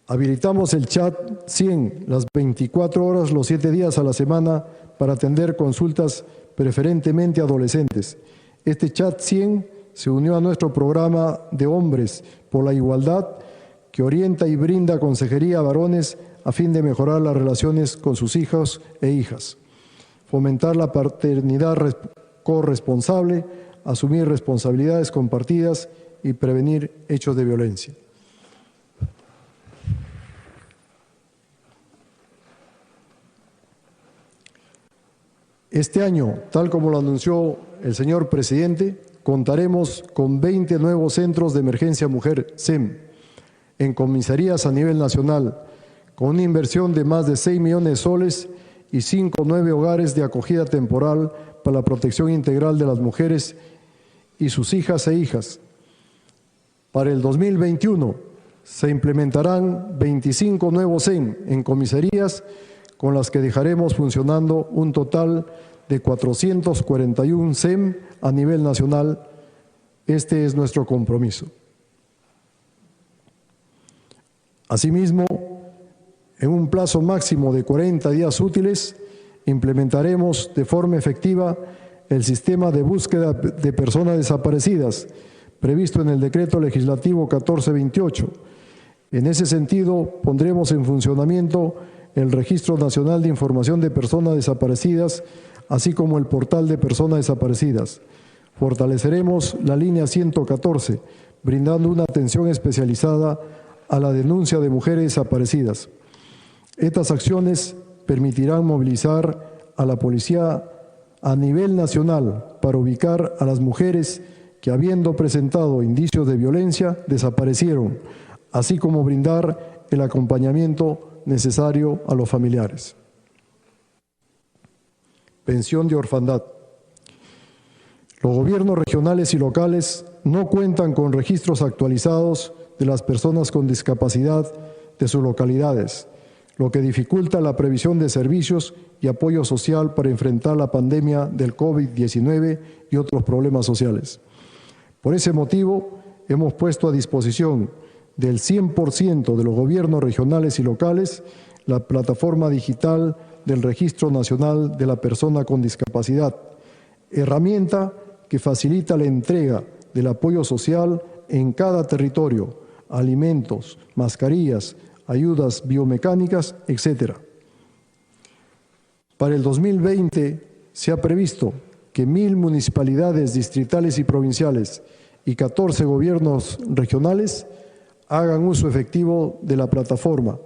Habilitamos el chat 100 las 24 horas, los 7 días a la semana para atender consultas preferentemente adolescentes. Este chat 100 se unió a nuestro programa de Hombres por la Igualdad, que orienta y brinda consejería a varones a fin de mejorar las relaciones con sus hijos e hijas, fomentar la paternidad corresponsable, asumir responsabilidades compartidas y prevenir hechos de violencia. Este año, tal como lo anunció el señor presidente, contaremos con 20 nuevos centros de emergencia mujer SEM en comisarías a nivel nacional, con una inversión de más de 6 millones de soles y 5 nuevos hogares de acogida temporal para la protección integral de las mujeres y sus hijas e hijas. Para el 2021 se implementarán 25 nuevos SEM en comisarías, con las que dejaremos funcionando un total de 441 SEM a nivel nacional. Este es nuestro compromiso. Asimismo, en un plazo máximo de 40 días útiles, implementaremos de forma efectiva el sistema de búsqueda de personas desaparecidas, previsto en el Decreto Legislativo 1428. En ese sentido, pondremos en funcionamiento el Registro Nacional de Información de Personas Desaparecidas, así como el Portal de Personas Desaparecidas. Fortaleceremos la línea 114, brindando una atención especializada a la denuncia de mujeres desaparecidas. Estas acciones permitirán movilizar a la policía a nivel nacional para ubicar a las mujeres que, habiendo presentado indicios de violencia, desaparecieron, así como brindar el acompañamiento necesario a los familiares. Pensión de orfandad. Los gobiernos regionales y locales no cuentan con registros actualizados de las personas con discapacidad de sus localidades, lo que dificulta la previsión de servicios y apoyo social para enfrentar la pandemia del COVID-19 y otros problemas sociales. Por ese motivo, hemos puesto a disposición del 100% de los gobiernos regionales y locales la plataforma digital del Registro Nacional de la Persona con Discapacidad, herramienta que facilita la entrega del apoyo social en cada territorio, alimentos, mascarillas, ayudas biomecánicas, etc. Para el 2020 se ha previsto que 1.000 municipalidades distritales y provinciales y 14 gobiernos regionales hagan uso efectivo de la plataforma.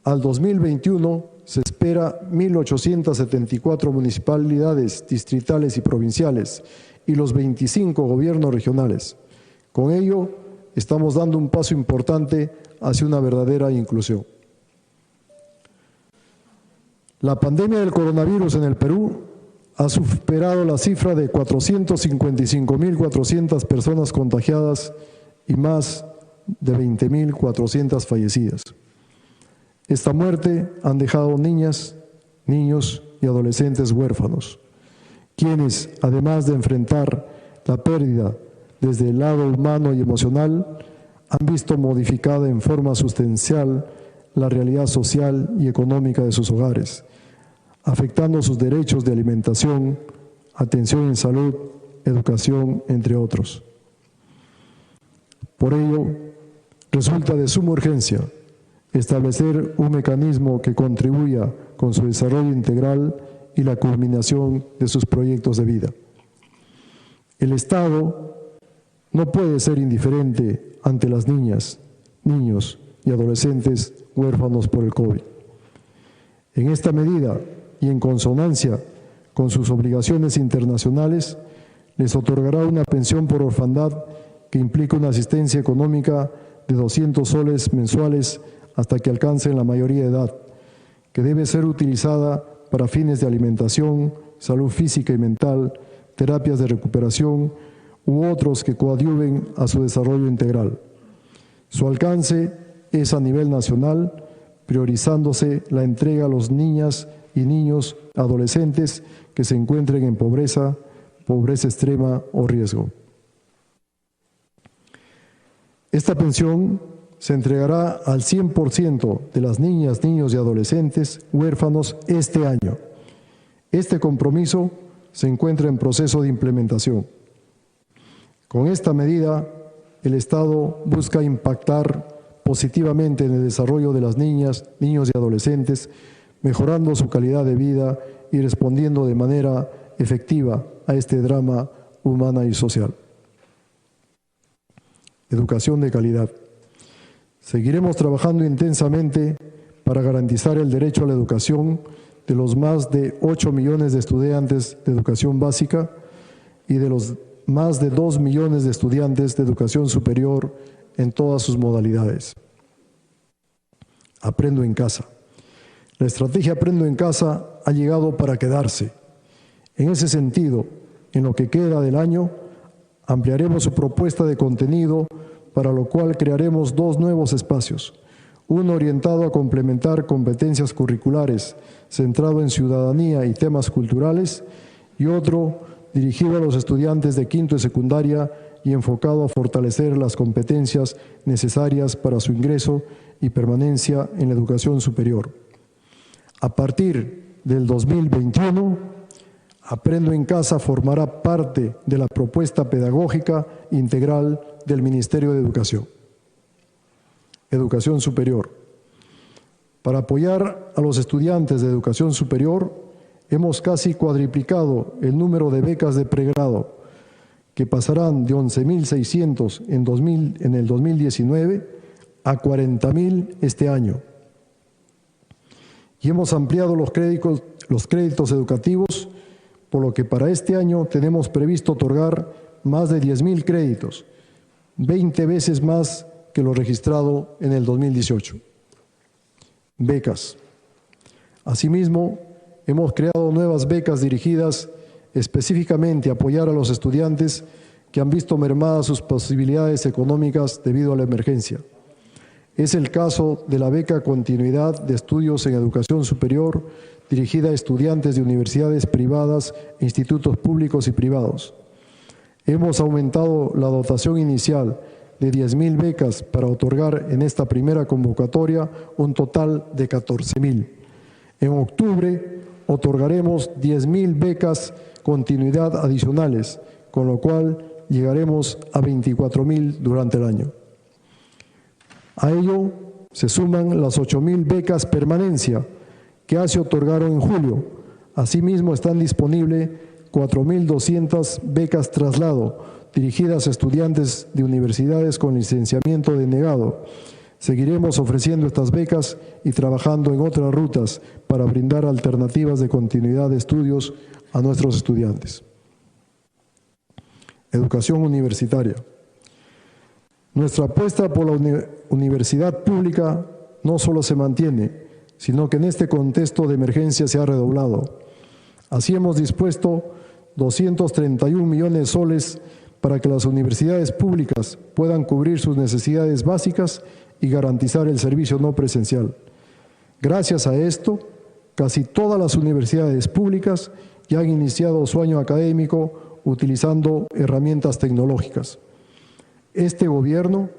Al 2021 se espera 1.874 municipalidades distritales y provinciales y los 25 gobiernos regionales. Con ello, estamos dando un paso importante hacia una verdadera inclusión. La pandemia del coronavirus en el Perú ha superado la cifra de 455.400 personas contagiadas y más de 20.400 fallecidas. Esta muerte han dejado niñas, niños y adolescentes huérfanos, quienes, además de enfrentar la pérdida desde el lado humano y emocional, han visto modificada en forma sustancial la realidad social y económica de sus hogares, afectando sus derechos de alimentación, atención en salud, educación, entre otros. Por ello, resulta de suma urgencia establecer un mecanismo que contribuya con su desarrollo integral y la culminación de sus proyectos de vida. El Estado no puede ser indiferente ante las niñas, niños y adolescentes huérfanos por el COVID. En esta medida y en consonancia con sus obligaciones internacionales, les otorgará una pensión por orfandad que implica una asistencia económica de 200 soles mensuales hasta que alcancen la mayoría de edad, que debe ser utilizada para fines de alimentación, salud física y mental, terapias de recuperación u otros que coadyuven a su desarrollo integral. Su alcance es a nivel nacional, priorizándose la entrega a los niñas y niños adolescentes que se encuentren en pobreza, pobreza extrema o riesgo. Esta pensión se entregará al 100% de las niñas, niños y adolescentes huérfanos este año. Este compromiso se encuentra en proceso de implementación. Con esta medida, el Estado busca impactar positivamente en el desarrollo de las niñas, niños y adolescentes, mejorando su calidad de vida y respondiendo de manera efectiva a este drama humana y social. Educación de calidad. Seguiremos trabajando intensamente para garantizar el derecho a la educación de los más de 8 millones de estudiantes de educación básica y de los más de 2 millones de estudiantes de educación superior en todas sus modalidades. Aprendo en casa. La estrategia Aprendo en Casa ha llegado para quedarse. En ese sentido, en lo que queda del año, ampliaremos su propuesta de contenido, para lo cual crearemos 2 nuevos espacios. Uno orientado a complementar competencias curriculares, centrado en ciudadanía y temas culturales, y otro dirigido a los estudiantes de quinto y secundaria y enfocado a fortalecer las competencias necesarias para su ingreso y permanencia en la educación superior. A partir del 2021, Aprendo en Casa formará parte de la propuesta pedagógica integral del Ministerio de Educación. Educación superior. Para apoyar a los estudiantes de educación superior, hemos casi cuadriplicado el número de becas de pregrado, que pasarán de 11.600 en el 2019 a 40.000 este año. Y hemos ampliado los créditos educativos, por lo que para este año tenemos previsto otorgar más de 10.000 créditos, 20 veces más que lo registrado en el 2018. Becas. Asimismo, hemos creado nuevas becas dirigidas específicamente a apoyar a los estudiantes que han visto mermadas sus posibilidades económicas debido a la emergencia. Es el caso de la beca Continuidad de Estudios en Educación Superior, dirigida a estudiantes de universidades privadas e institutos públicos y privados. Hemos aumentado la dotación inicial de 10.000 becas para otorgar en esta primera convocatoria un total de 14.000. En octubre otorgaremos 10.000 becas Continuidad adicionales, con lo cual llegaremos a 24.000 durante el año. A ello se suman las 8.000 becas Permanencia, que ya se otorgaron en julio. Asimismo, están disponibles 4.200 becas Traslado, dirigidas a estudiantes de universidades con licenciamiento denegado. Seguiremos ofreciendo estas becas y trabajando en otras rutas para brindar alternativas de continuidad de estudios a nuestros estudiantes. Educación universitaria. Nuestra apuesta por la universidad pública no solo se mantiene, sino que en este contexto de emergencia se ha redoblado. Así hemos dispuesto 231 millones de soles para que las universidades públicas puedan cubrir sus necesidades básicas y garantizar el servicio no presencial. Gracias a esto, casi todas las universidades públicas ya han iniciado su año académico utilizando herramientas tecnológicas. Este gobierno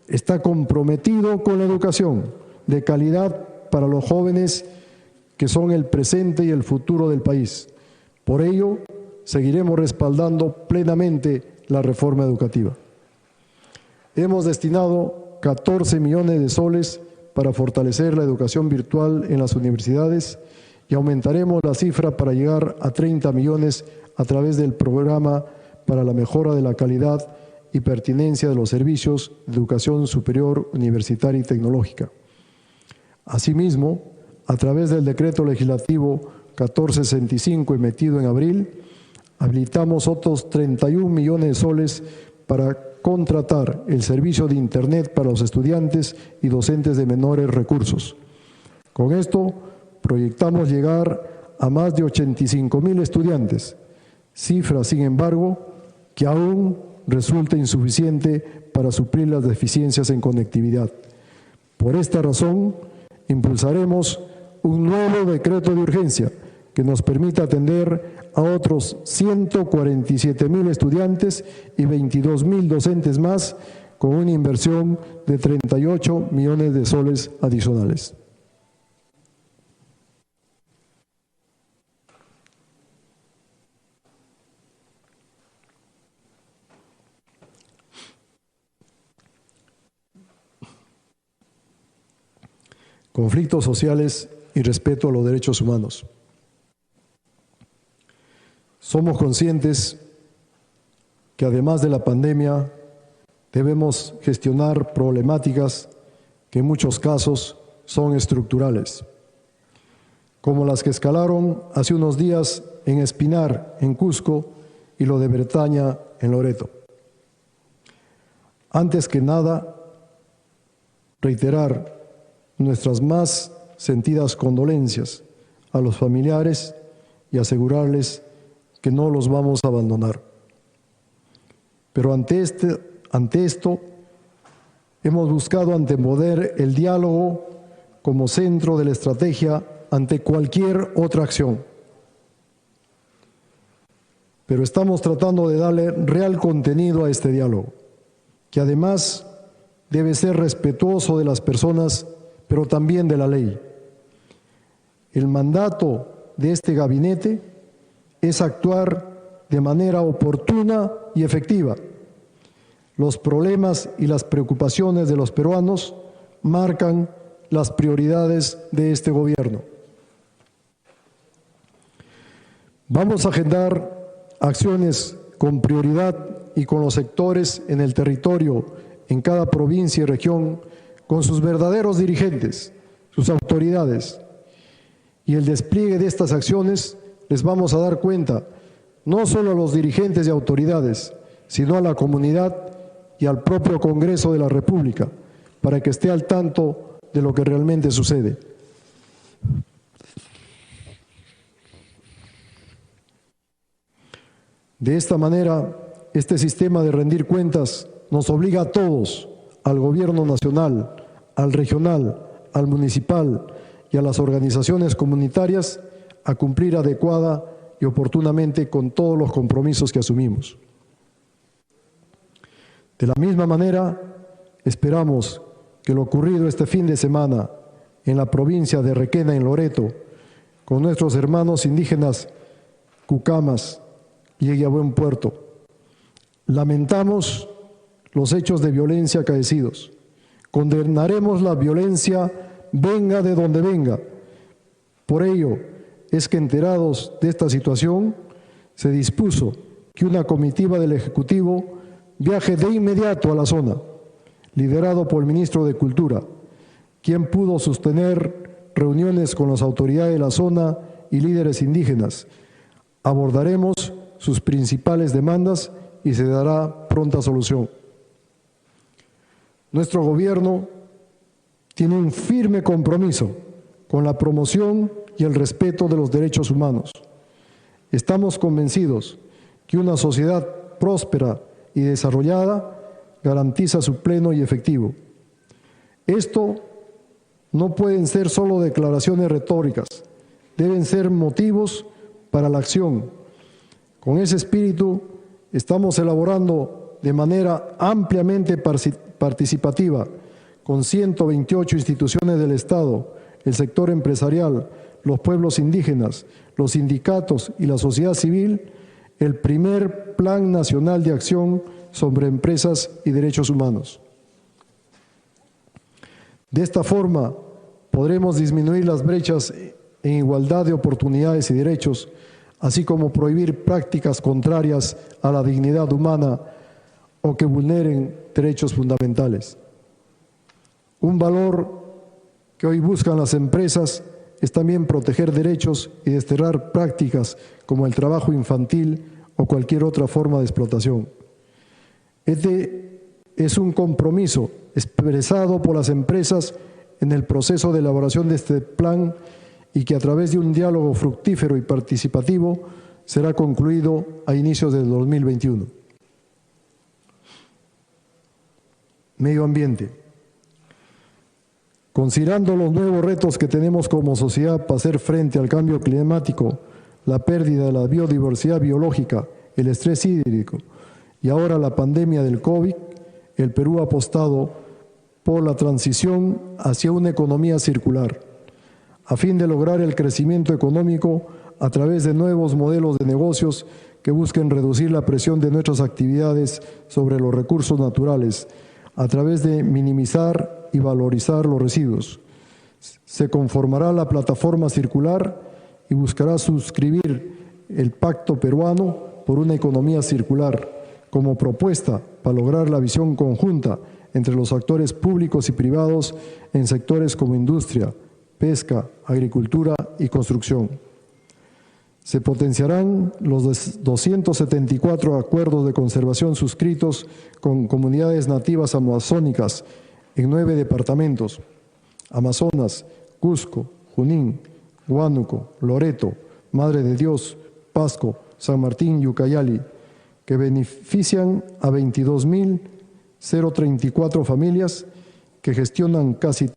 está comprometido con la educación de calidad para los jóvenes que son el presente y el futuro del país. Por ello, seguiremos respaldando plenamente la reforma educativa. Hemos destinado 14 millones de soles para fortalecer la educación virtual en las universidades y aumentaremos la cifra para llegar a 30 millones a través del programa para la mejora de la calidad y pertinencia de los servicios de educación superior, universitaria y tecnológica. Asimismo, a través del decreto legislativo 1465 emitido en abril, habilitamos otros 31 millones de soles para contratar el servicio de Internet para los estudiantes y docentes de menores recursos. Con esto, proyectamos llegar a más de 85,000 estudiantes, cifra, sin embargo, que aún resulta insuficiente para suplir las deficiencias en conectividad. Por esta razón, impulsaremos un nuevo decreto de urgencia que nos permita atender a otros 147,000 estudiantes y 22,000 docentes más con una inversión de 38 millones de soles adicionales. Conflictos sociales y respeto a los derechos humanos. Somos conscientes que además de la pandemia debemos gestionar problemáticas que en muchos casos son estructurales, como las que escalaron hace unos días en Espinar, en Cusco, y lo de Bretaña, en Loreto. Antes que nada, reiterar nuestras más sentidas condolencias a los familiares y asegurarles que no los vamos a abandonar. Pero ante esto, hemos buscado anteponer el diálogo como centro de la estrategia ante cualquier otra acción. Pero estamos tratando de darle real contenido a este diálogo, que además debe ser respetuoso de las personas, pero también de la ley. El mandato de este gabinete es actuar de manera oportuna y efectiva. Los problemas y las preocupaciones de los peruanos marcan las prioridades de este gobierno. Vamos a agendar acciones con prioridad y con los sectores en el territorio, en cada provincia y región, con sus verdaderos dirigentes, sus autoridades. Y el despliegue de estas acciones les vamos a dar cuenta, no solo a los dirigentes y autoridades, sino a la comunidad y al propio Congreso de la República, para que esté al tanto de lo que realmente sucede. De esta manera, este sistema de rendir cuentas nos obliga a todos, al gobierno nacional, al regional, al municipal y a las organizaciones comunitarias a cumplir adecuada y oportunamente con todos los compromisos que asumimos. De la misma manera, esperamos que lo ocurrido este fin de semana en la provincia de Requena, en Loreto, con nuestros hermanos indígenas Cucamas, llegue a buen puerto. Lamentamos los hechos de violencia acaecidos. Condenaremos la violencia, venga de donde venga. Por ello, es que enterados de esta situación, se dispuso que una comitiva del Ejecutivo viaje de inmediato a la zona, liderado por el ministro de Cultura, quien pudo sostener reuniones con las autoridades de la zona y líderes indígenas. Abordaremos sus principales demandas y se dará pronta solución. Nuestro gobierno tiene un firme compromiso con la promoción y el respeto de los derechos humanos. Estamos convencidos que una sociedad próspera y desarrollada garantiza su pleno y efectivo. Esto no pueden ser solo declaraciones retóricas, deben ser motivos para la acción. Con ese espíritu estamos elaborando de manera ampliamente participativa, con 128 instituciones del Estado, el sector empresarial, los pueblos indígenas, los sindicatos y la sociedad civil, el primer Plan Nacional de Acción sobre Empresas y Derechos Humanos. De esta forma, podremos disminuir las brechas en igualdad de oportunidades y derechos, así como prohibir prácticas contrarias a la dignidad humana o que vulneren derechos fundamentales. Un valor que hoy buscan las empresas es también proteger derechos y desterrar prácticas como el trabajo infantil o cualquier otra forma de explotación. Este es un compromiso expresado por las empresas en el proceso de elaboración de este plan y que a través de un diálogo fructífero y participativo será concluido a inicios del 2021. Medio ambiente. Considerando los nuevos retos que tenemos como sociedad para hacer frente al cambio climático, la pérdida de la biodiversidad biológica, el estrés hídrico y ahora la pandemia del COVID, el Perú ha apostado por la transición hacia una economía circular, a fin de lograr el crecimiento económico a través de nuevos modelos de negocios que busquen reducir la presión de nuestras actividades sobre los recursos naturales, a través de minimizar y valorizar los residuos. Se conformará la plataforma circular y buscará suscribir el Pacto Peruano por una economía circular como propuesta para lograr la visión conjunta entre los actores públicos y privados en sectores como industria, pesca, agricultura y construcción. Se potenciarán los 274 acuerdos de conservación suscritos con comunidades nativas amazónicas en 9 departamentos: Amazonas, Cusco, Junín, Huánuco, Loreto, Madre de Dios, Pasco, San Martín y Ucayali, que benefician a 22.034 familias que gestionan casi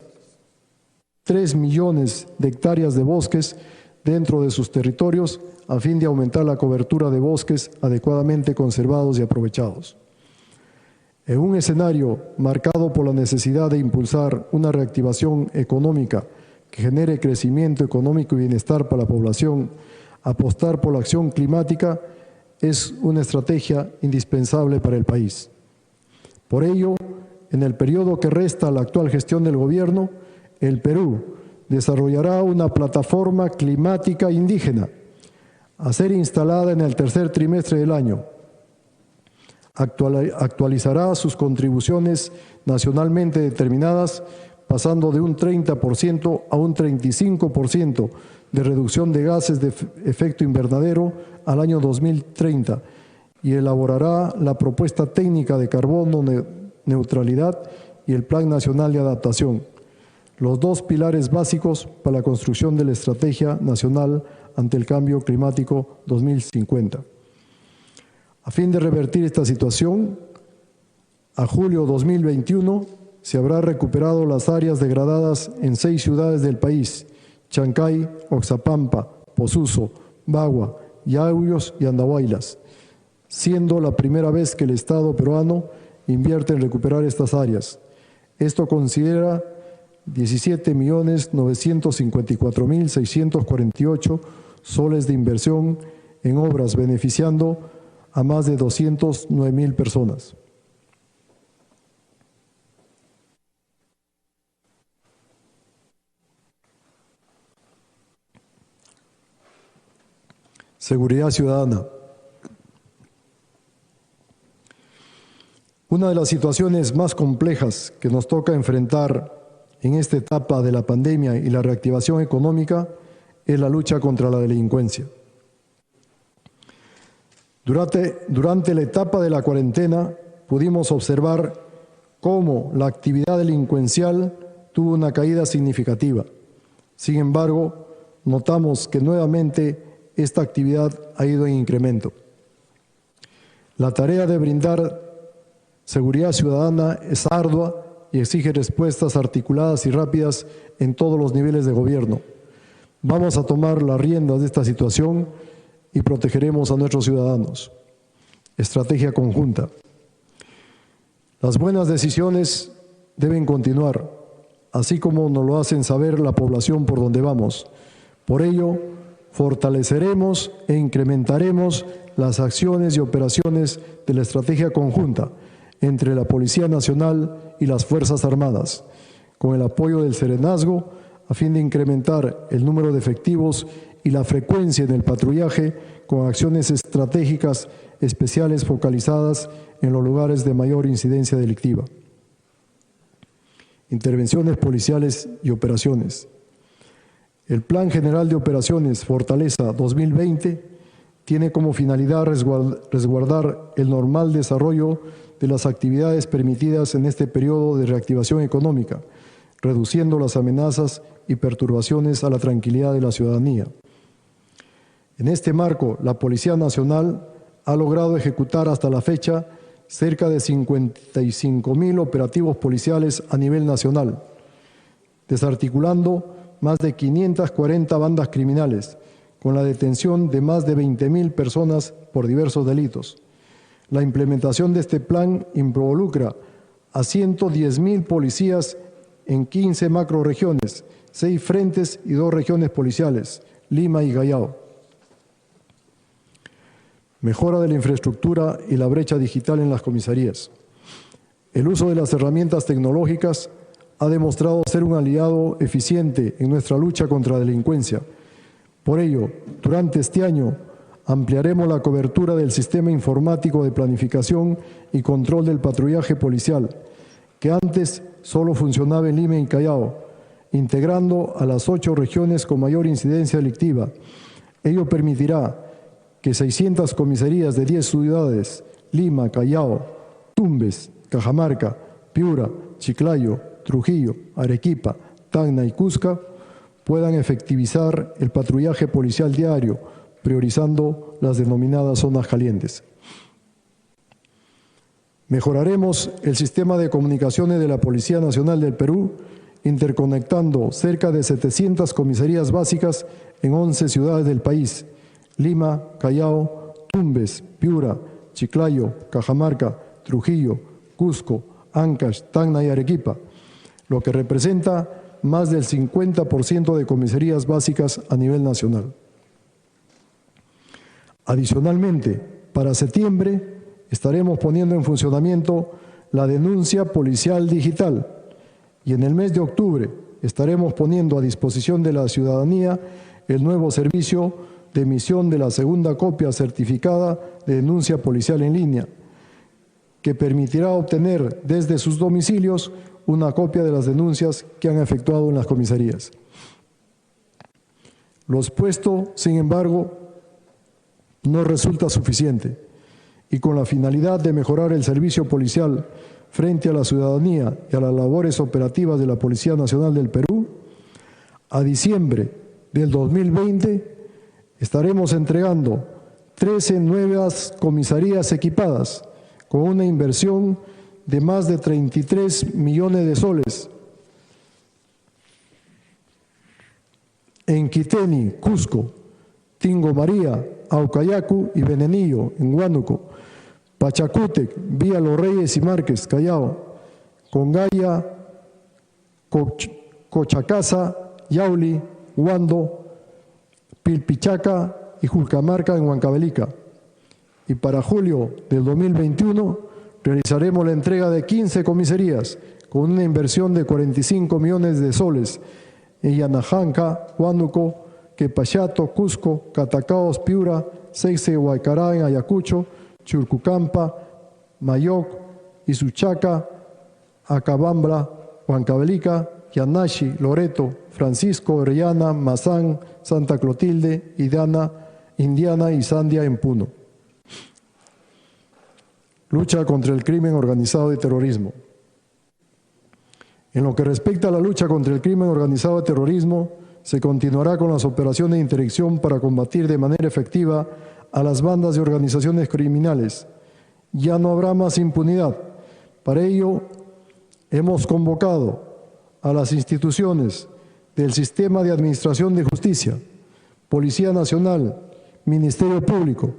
3 millones de hectáreas de bosques dentro de sus territorios a fin de aumentar la cobertura de bosques adecuadamente conservados y aprovechados. En un escenario marcado por la necesidad de impulsar una reactivación económica que genere crecimiento económico y bienestar para la población, apostar por la acción climática es una estrategia indispensable para el país. Por ello, en el periodo que resta a la actual gestión del gobierno, el Perú desarrollará una plataforma climática indígena a ser instalada en el tercer trimestre del año. Actualizará sus contribuciones nacionalmente determinadas, pasando de un 30% a un 35% de reducción de gases de efecto invernadero al año 2030 y elaborará la propuesta técnica de carbono neutralidad y el Plan Nacional de Adaptación, los dos pilares básicos para la construcción de la Estrategia Nacional ante el Cambio Climático 2050. A fin de revertir esta situación, a julio 2021 se habrá recuperado las áreas degradadas en 6 ciudades del país: Chancay, Oxapampa, Posuzo, Bagua, Yauyos y Andahuaylas, siendo la primera vez que el Estado peruano invierte en recuperar estas áreas. Esto considera 17.954.648 soles de inversión en obras, beneficiando a más de 209.000 personas. Seguridad ciudadana. Una de las situaciones más complejas que nos toca enfrentar en esta etapa de la pandemia y la reactivación económica es la lucha contra la delincuencia. Durante la etapa de la cuarentena pudimos observar cómo la actividad delincuencial tuvo una caída significativa. Sin embargo, notamos que nuevamente esta actividad ha ido en incremento. La tarea de brindar seguridad ciudadana es ardua y exige respuestas articuladas y rápidas en todos los niveles de gobierno. Vamos a tomar las riendas de esta situación y protegeremos a nuestros ciudadanos. Estrategia conjunta. Las buenas decisiones deben continuar, así como nos lo hacen saber la población por donde vamos. Por ello, fortaleceremos e incrementaremos las acciones y operaciones de la estrategia conjunta entre la Policía Nacional y las Fuerzas Armadas, con el apoyo del Serenazgo, a fin de incrementar el número de efectivos y la frecuencia en el patrullaje con acciones estratégicas especiales focalizadas en los lugares de mayor incidencia delictiva. Intervenciones policiales y operaciones. El Plan General de Operaciones Fortaleza 2020 tiene como finalidad resguardar el normal desarrollo de las actividades permitidas en este periodo de reactivación económica, reduciendo las amenazas y perturbaciones a la tranquilidad de la ciudadanía. En este marco, la Policía Nacional ha logrado ejecutar hasta la fecha cerca de 55.000 operativos policiales a nivel nacional, desarticulando más de 540 bandas criminales, con la detención de más de 20.000 personas por diversos delitos. La implementación de este plan involucra a 110.000 policías en 15 macrorregiones, 6 frentes y 2 regiones policiales, Lima y Callao. Mejora de la infraestructura y la brecha digital en las comisarías. El uso de las herramientas tecnológicas ha demostrado ser un aliado eficiente en nuestra lucha contra la delincuencia. Por ello, durante este año, ampliaremos la cobertura del sistema informático de planificación y control del patrullaje policial, que antes solo funcionaba en Lima y Callao, integrando a las 8 regiones con mayor incidencia delictiva. Ello permitirá que 600 comisarías de 10 ciudades, Lima, Callao, Tumbes, Cajamarca, Piura, Chiclayo, Trujillo, Arequipa, Tacna y Cusco, puedan efectivizar el patrullaje policial diario, priorizando las denominadas zonas calientes. Mejoraremos el sistema de comunicaciones de la Policía Nacional del Perú, interconectando cerca de 700 comisarías básicas en 11 ciudades del país: Lima, Callao, Tumbes, Piura, Chiclayo, Cajamarca, Trujillo, Cusco, Ancash, Tacna y Arequipa, lo que representa más del 50% de comisarías básicas a nivel nacional. Adicionalmente, para septiembre estaremos poniendo en funcionamiento la denuncia policial digital y en el mes de octubre estaremos poniendo a disposición de la ciudadanía el nuevo servicio de emisión de la segunda copia certificada de denuncia policial en línea, que permitirá obtener desde sus domicilios una copia de las denuncias que han efectuado en las comisarías. Lo expuesto, sin embargo, no resulta suficiente y con la finalidad de mejorar el servicio policial frente a la ciudadanía y a las labores operativas de la Policía Nacional del Perú, a diciembre del 2020 estaremos entregando 13 nuevas comisarías equipadas con una inversión de más de 33 millones de soles en Quiteni, Cusco, Tingo María, Aucayacu y Venenillo, en Huánuco, Pachacútec, Villa Los Reyes y Márquez, Callao, Congaya, Cochacasa, Yauli, Huando, Pilpichaca y Julcamarca en Huancavelica. Y para julio del 2021 realizaremos la entrega de 15 comisarías con una inversión de 45 millones de soles en Yanajanca, Huánuco, Quepachato, Cusco, Catacaos, Piura, Seixe, Huaycará en Ayacucho, Churcucampa, Mayoc Isuchaca, Acabambra, Huancavelica, Yanashi, Loreto, Francisco, Orellana, Mazán, Santa Clotilde, Indiana y Sandia en Puno. Lucha contra el crimen organizado y terrorismo. En lo que respecta a la lucha contra el crimen organizado y terrorismo, se continuará con las operaciones de interdicción para combatir de manera efectiva a las bandas de organizaciones criminales. Ya no habrá más impunidad. Para ello, hemos convocado a las instituciones del Sistema de Administración de Justicia, Policía Nacional, Ministerio Público,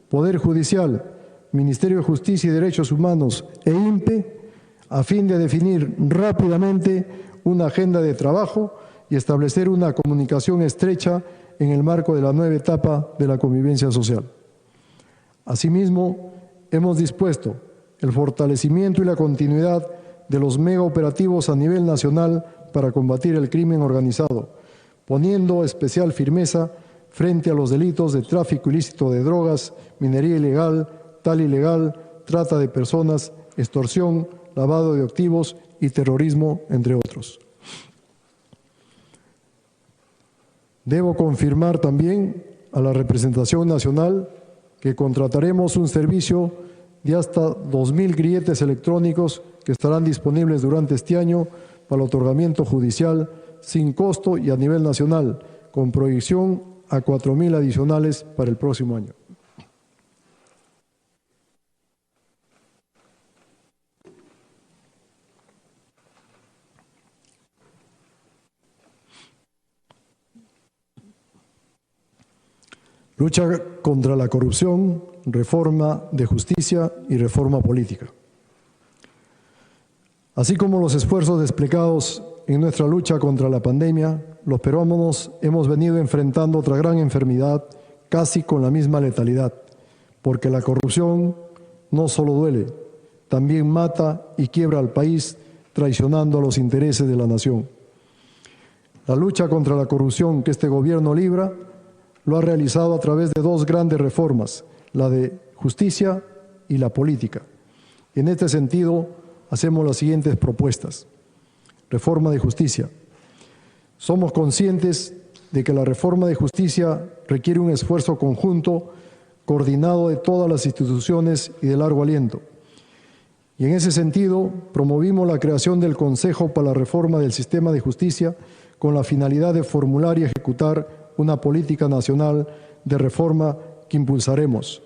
Poder Judicial, Ministerio de Justicia y Derechos Humanos e INPE, a fin de definir rápidamente una agenda de trabajo y establecer una comunicación estrecha en el marco de la nueva etapa de la convivencia social. Asimismo, hemos dispuesto el fortalecimiento y la continuidad de los megaoperativos a nivel nacional para combatir el crimen organizado, poniendo especial firmeza frente a los delitos de tráfico ilícito de drogas, minería ilegal, tal ilegal, trata de personas, extorsión, lavado de activos y terrorismo, entre otros. Debo confirmar también a la representación nacional que contrataremos un servicio de hasta 2.000 grilletes electrónicos que estarán disponibles durante este año para el otorgamiento judicial sin costo y a nivel nacional, con proyección a 4.000 adicionales para el próximo año. Lucha contra la corrupción, reforma de justicia y reforma política. Así como los esfuerzos desplegados en nuestra lucha contra la pandemia, los peruanos hemos venido enfrentando otra gran enfermedad casi con la misma letalidad, porque la corrupción no solo duele, también mata y quiebra al país, traicionando a los intereses de la nación. La lucha contra la corrupción que este gobierno libra lo ha realizado a través de dos grandes reformas, la de justicia y la política. En este sentido, hacemos las siguientes propuestas. Reforma de justicia. Somos conscientes de que la reforma de justicia requiere un esfuerzo conjunto, coordinado de todas las instituciones y de largo aliento. Y en ese sentido, promovimos la creación del Consejo para la Reforma del Sistema de Justicia con la finalidad de formular y ejecutar una política nacional de reforma que impulsaremos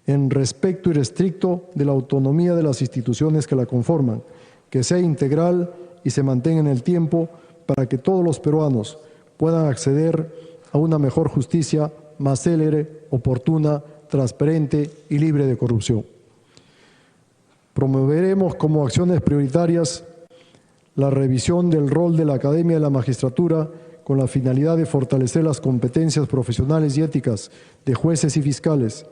en respeto irrestricto de la autonomía de las instituciones que la conforman, que sea integral y se mantenga en el tiempo para que todos los peruanos puedan acceder a una mejor justicia más célere, oportuna, transparente y libre de corrupción. Promoveremos como acciones prioritarias la revisión del rol de la Academia de la Magistratura con la finalidad de fortalecer las competencias profesionales y éticas de jueces y fiscales,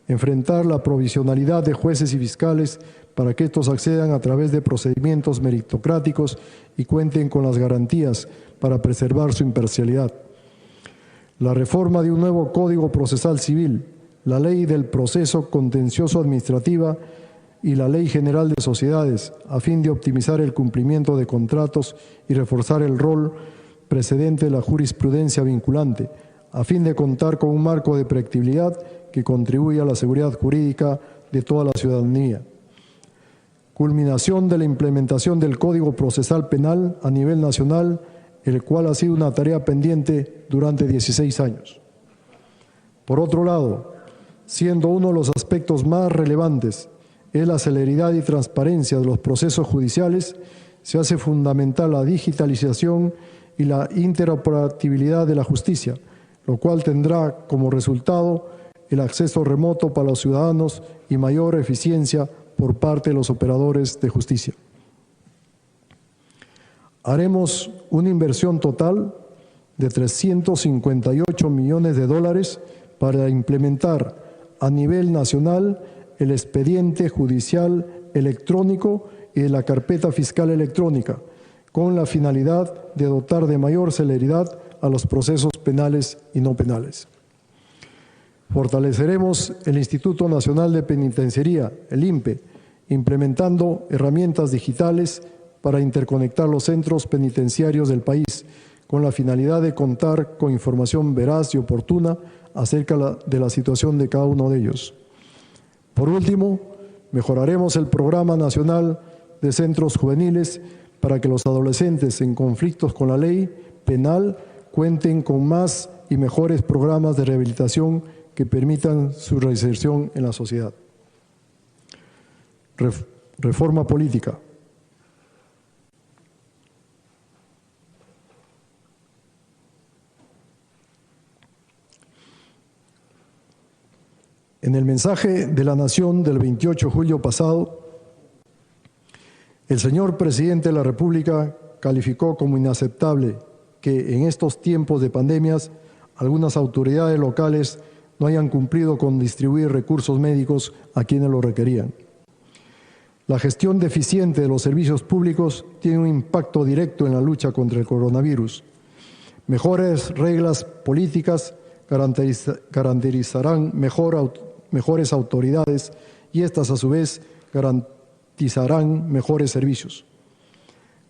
enfrentar la provisionalidad de jueces y fiscales para que estos accedan a través de procedimientos meritocráticos y cuenten con las garantías para preservar su imparcialidad. La reforma de un nuevo Código Procesal Civil, la Ley del Proceso Contencioso Administrativa y la Ley General de Sociedades, a fin de optimizar el cumplimiento de contratos y reforzar el rol precedente de la jurisprudencia vinculante, a fin de contar con un marco de predictibilidad que contribuya a la seguridad jurídica de toda la ciudadanía. Culminación de la implementación del Código Procesal Penal a nivel nacional, el cual ha sido una tarea pendiente durante 16 años. Por otro lado, siendo uno de los aspectos más relevantes es la celeridad y transparencia de los procesos judiciales, se hace fundamental la digitalización y la interoperabilidad de la justicia, lo cual tendrá como resultado el acceso remoto para los ciudadanos y mayor eficiencia por parte de los operadores de justicia. Haremos una inversión total de $358 millones para implementar a nivel nacional el expediente judicial electrónico y la carpeta fiscal electrónica, con la finalidad de dotar de mayor celeridad a los procesos penales y no penales. Fortaleceremos el Instituto Nacional de Penitenciaría, el INPE, implementando herramientas digitales para interconectar los centros penitenciarios del país, con la finalidad de contar con información veraz y oportuna acerca de la situación de cada uno de ellos. Por último, mejoraremos el Programa Nacional de Centros Juveniles para que los adolescentes en conflictos con la ley penal cuenten con más y mejores programas de rehabilitación que permitan su reinserción en la sociedad. Reforma política. En el mensaje de la Nación del 28 de julio pasado, el señor presidente de la República calificó como inaceptable que en estos tiempos de pandemias algunas autoridades locales no hayan cumplido con distribuir recursos médicos a quienes lo requerían. La gestión deficiente de los servicios públicos tiene un impacto directo en la lucha contra el coronavirus. Mejores reglas políticas garantizarán mejores autoridades y estas a su vez garantizarán mejores servicios.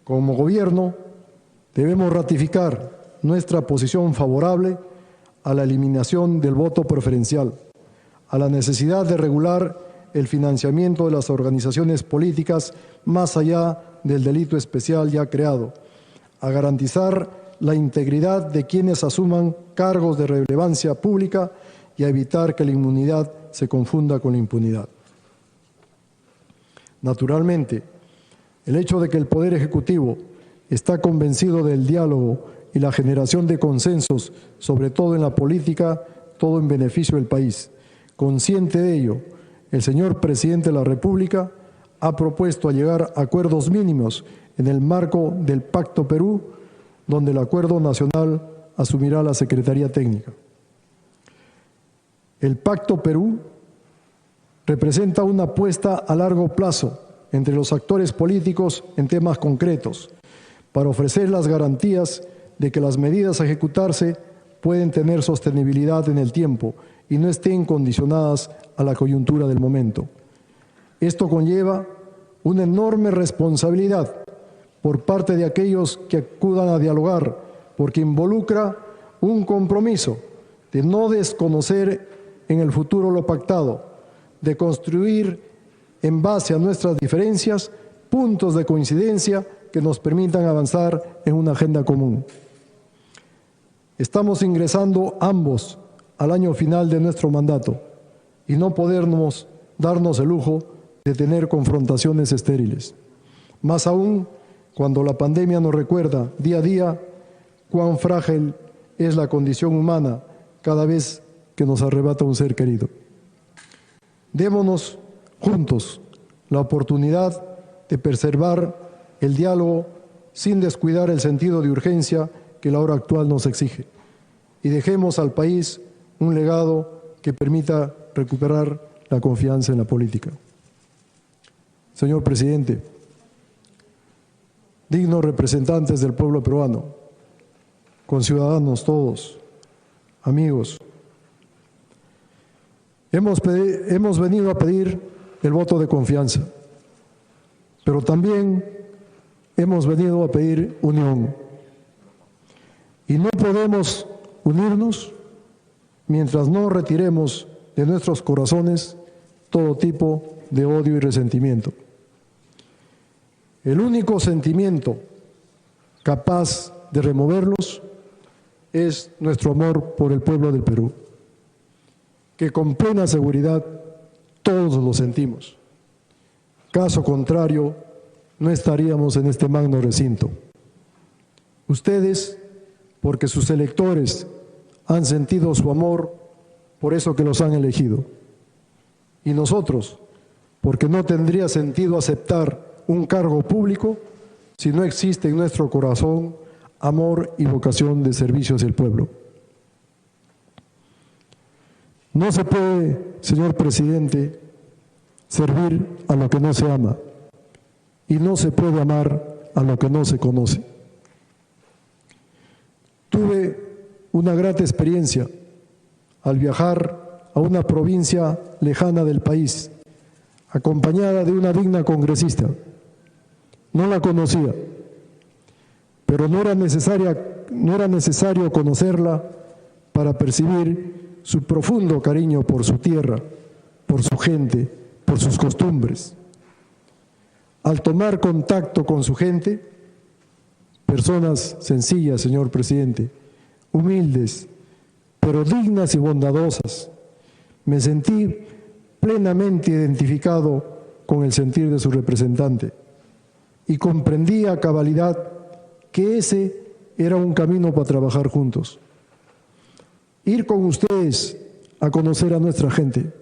Como gobierno debemos ratificar nuestra posición favorable a la eliminación del voto preferencial, a la necesidad de regular el financiamiento de las organizaciones políticas más allá del delito especial ya creado, a garantizar la integridad de quienes asuman cargos de relevancia pública y a evitar que la inmunidad se confunda con la impunidad. Naturalmente, el hecho de que el Poder Ejecutivo está convencido del diálogo y la generación de consensos, sobre todo en la política, todo en beneficio del país. Consciente de ello, el señor Presidente de la República ha propuesto llegar a acuerdos mínimos en el marco del Pacto Perú, donde el Acuerdo Nacional asumirá la Secretaría Técnica. El Pacto Perú representa una apuesta a largo plazo entre los actores políticos en temas concretos, para ofrecer las garantías de que las medidas a ejecutarse pueden tener sostenibilidad en el tiempo y no estén condicionadas a la coyuntura del momento. Esto conlleva una enorme responsabilidad por parte de aquellos que acudan a dialogar, porque involucra un compromiso de no desconocer en el futuro lo pactado, de construir en base a nuestras diferencias puntos de coincidencia que nos permitan avanzar en una agenda común. Estamos ingresando ambos al año final de nuestro mandato y no podemos darnos el lujo de tener confrontaciones estériles. Más aún cuando la pandemia nos recuerda día a día cuán frágil es la condición humana cada vez que nos arrebata un ser querido. Démonos juntos la oportunidad de preservar el diálogo sin descuidar el sentido de urgencia que la hora actual nos exige. Y dejemos al país un legado que permita recuperar la confianza en la política. Señor Presidente, dignos representantes del pueblo peruano, conciudadanos todos, amigos, hemos venido a pedir el voto de confianza, pero también hemos venido a pedir unión. Y no podemos unirnos mientras no retiremos de nuestros corazones todo tipo de odio y resentimiento. El único sentimiento capaz de removerlos es nuestro amor por el pueblo del Perú, que con plena seguridad todos lo sentimos. Caso contrario, no estaríamos en este magno recinto. Ustedes, porque sus electores han sentido su amor, por eso que los han elegido. Y nosotros, porque no tendría sentido aceptar un cargo público si no existe en nuestro corazón amor y vocación de servicio hacia el pueblo. No se puede, señor presidente, servir a lo que no se ama y no se puede amar a lo que no se conoce. Tuve una grata experiencia al viajar a una provincia lejana del país, acompañada de una digna congresista. No la conocía, pero no era necesario conocerla para percibir su profundo cariño por su tierra, por su gente, por sus costumbres. Al tomar contacto con su gente, personas sencillas, señor presidente, humildes, pero dignas y bondadosas, me sentí plenamente identificado con el sentir de su representante y comprendí a cabalidad que ese era un camino para trabajar juntos. Ir con ustedes a conocer a nuestra gente,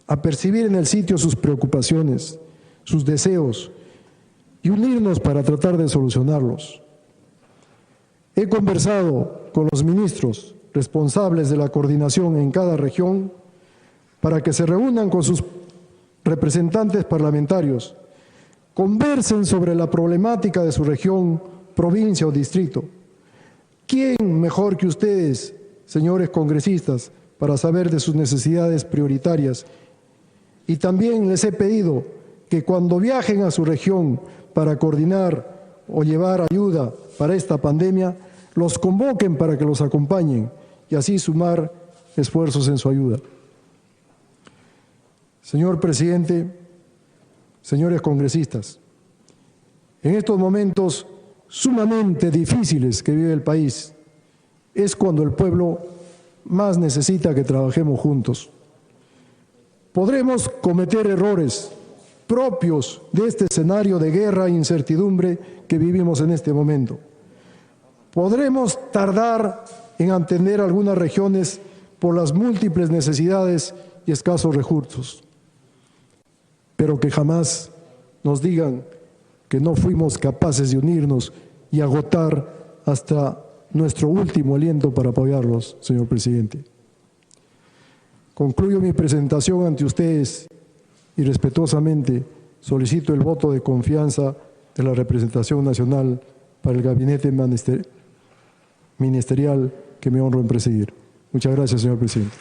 a percibir en el sitio sus preocupaciones, sus deseos y unirnos para tratar de solucionarlos. He conversado con los ministros responsables de la coordinación en cada región para que se reúnan con sus representantes parlamentarios, conversen sobre la problemática de su región, provincia o distrito. ¿Quién mejor que ustedes, señores congresistas, para saber de sus necesidades prioritarias? Y también les he pedido que cuando viajen a su región para coordinar o llevar ayuda para esta pandemia, los convoquen para que los acompañen y así sumar esfuerzos en su ayuda. Señor presidente, señores congresistas, en estos momentos sumamente difíciles que vive el país, es cuando el pueblo más necesita que trabajemos juntos. Podremos cometer errores propios de este escenario de guerra e incertidumbre que vivimos en este momento. Podremos tardar en atender algunas regiones por las múltiples necesidades y escasos recursos, pero que jamás nos digan que no fuimos capaces de unirnos y agotar hasta nuestro último aliento para apoyarlos, señor presidente. Concluyo mi presentación ante ustedes y respetuosamente solicito el voto de confianza de la representación nacional para el gabinete ministerial que me honro en presidir. Muchas gracias, señor presidente.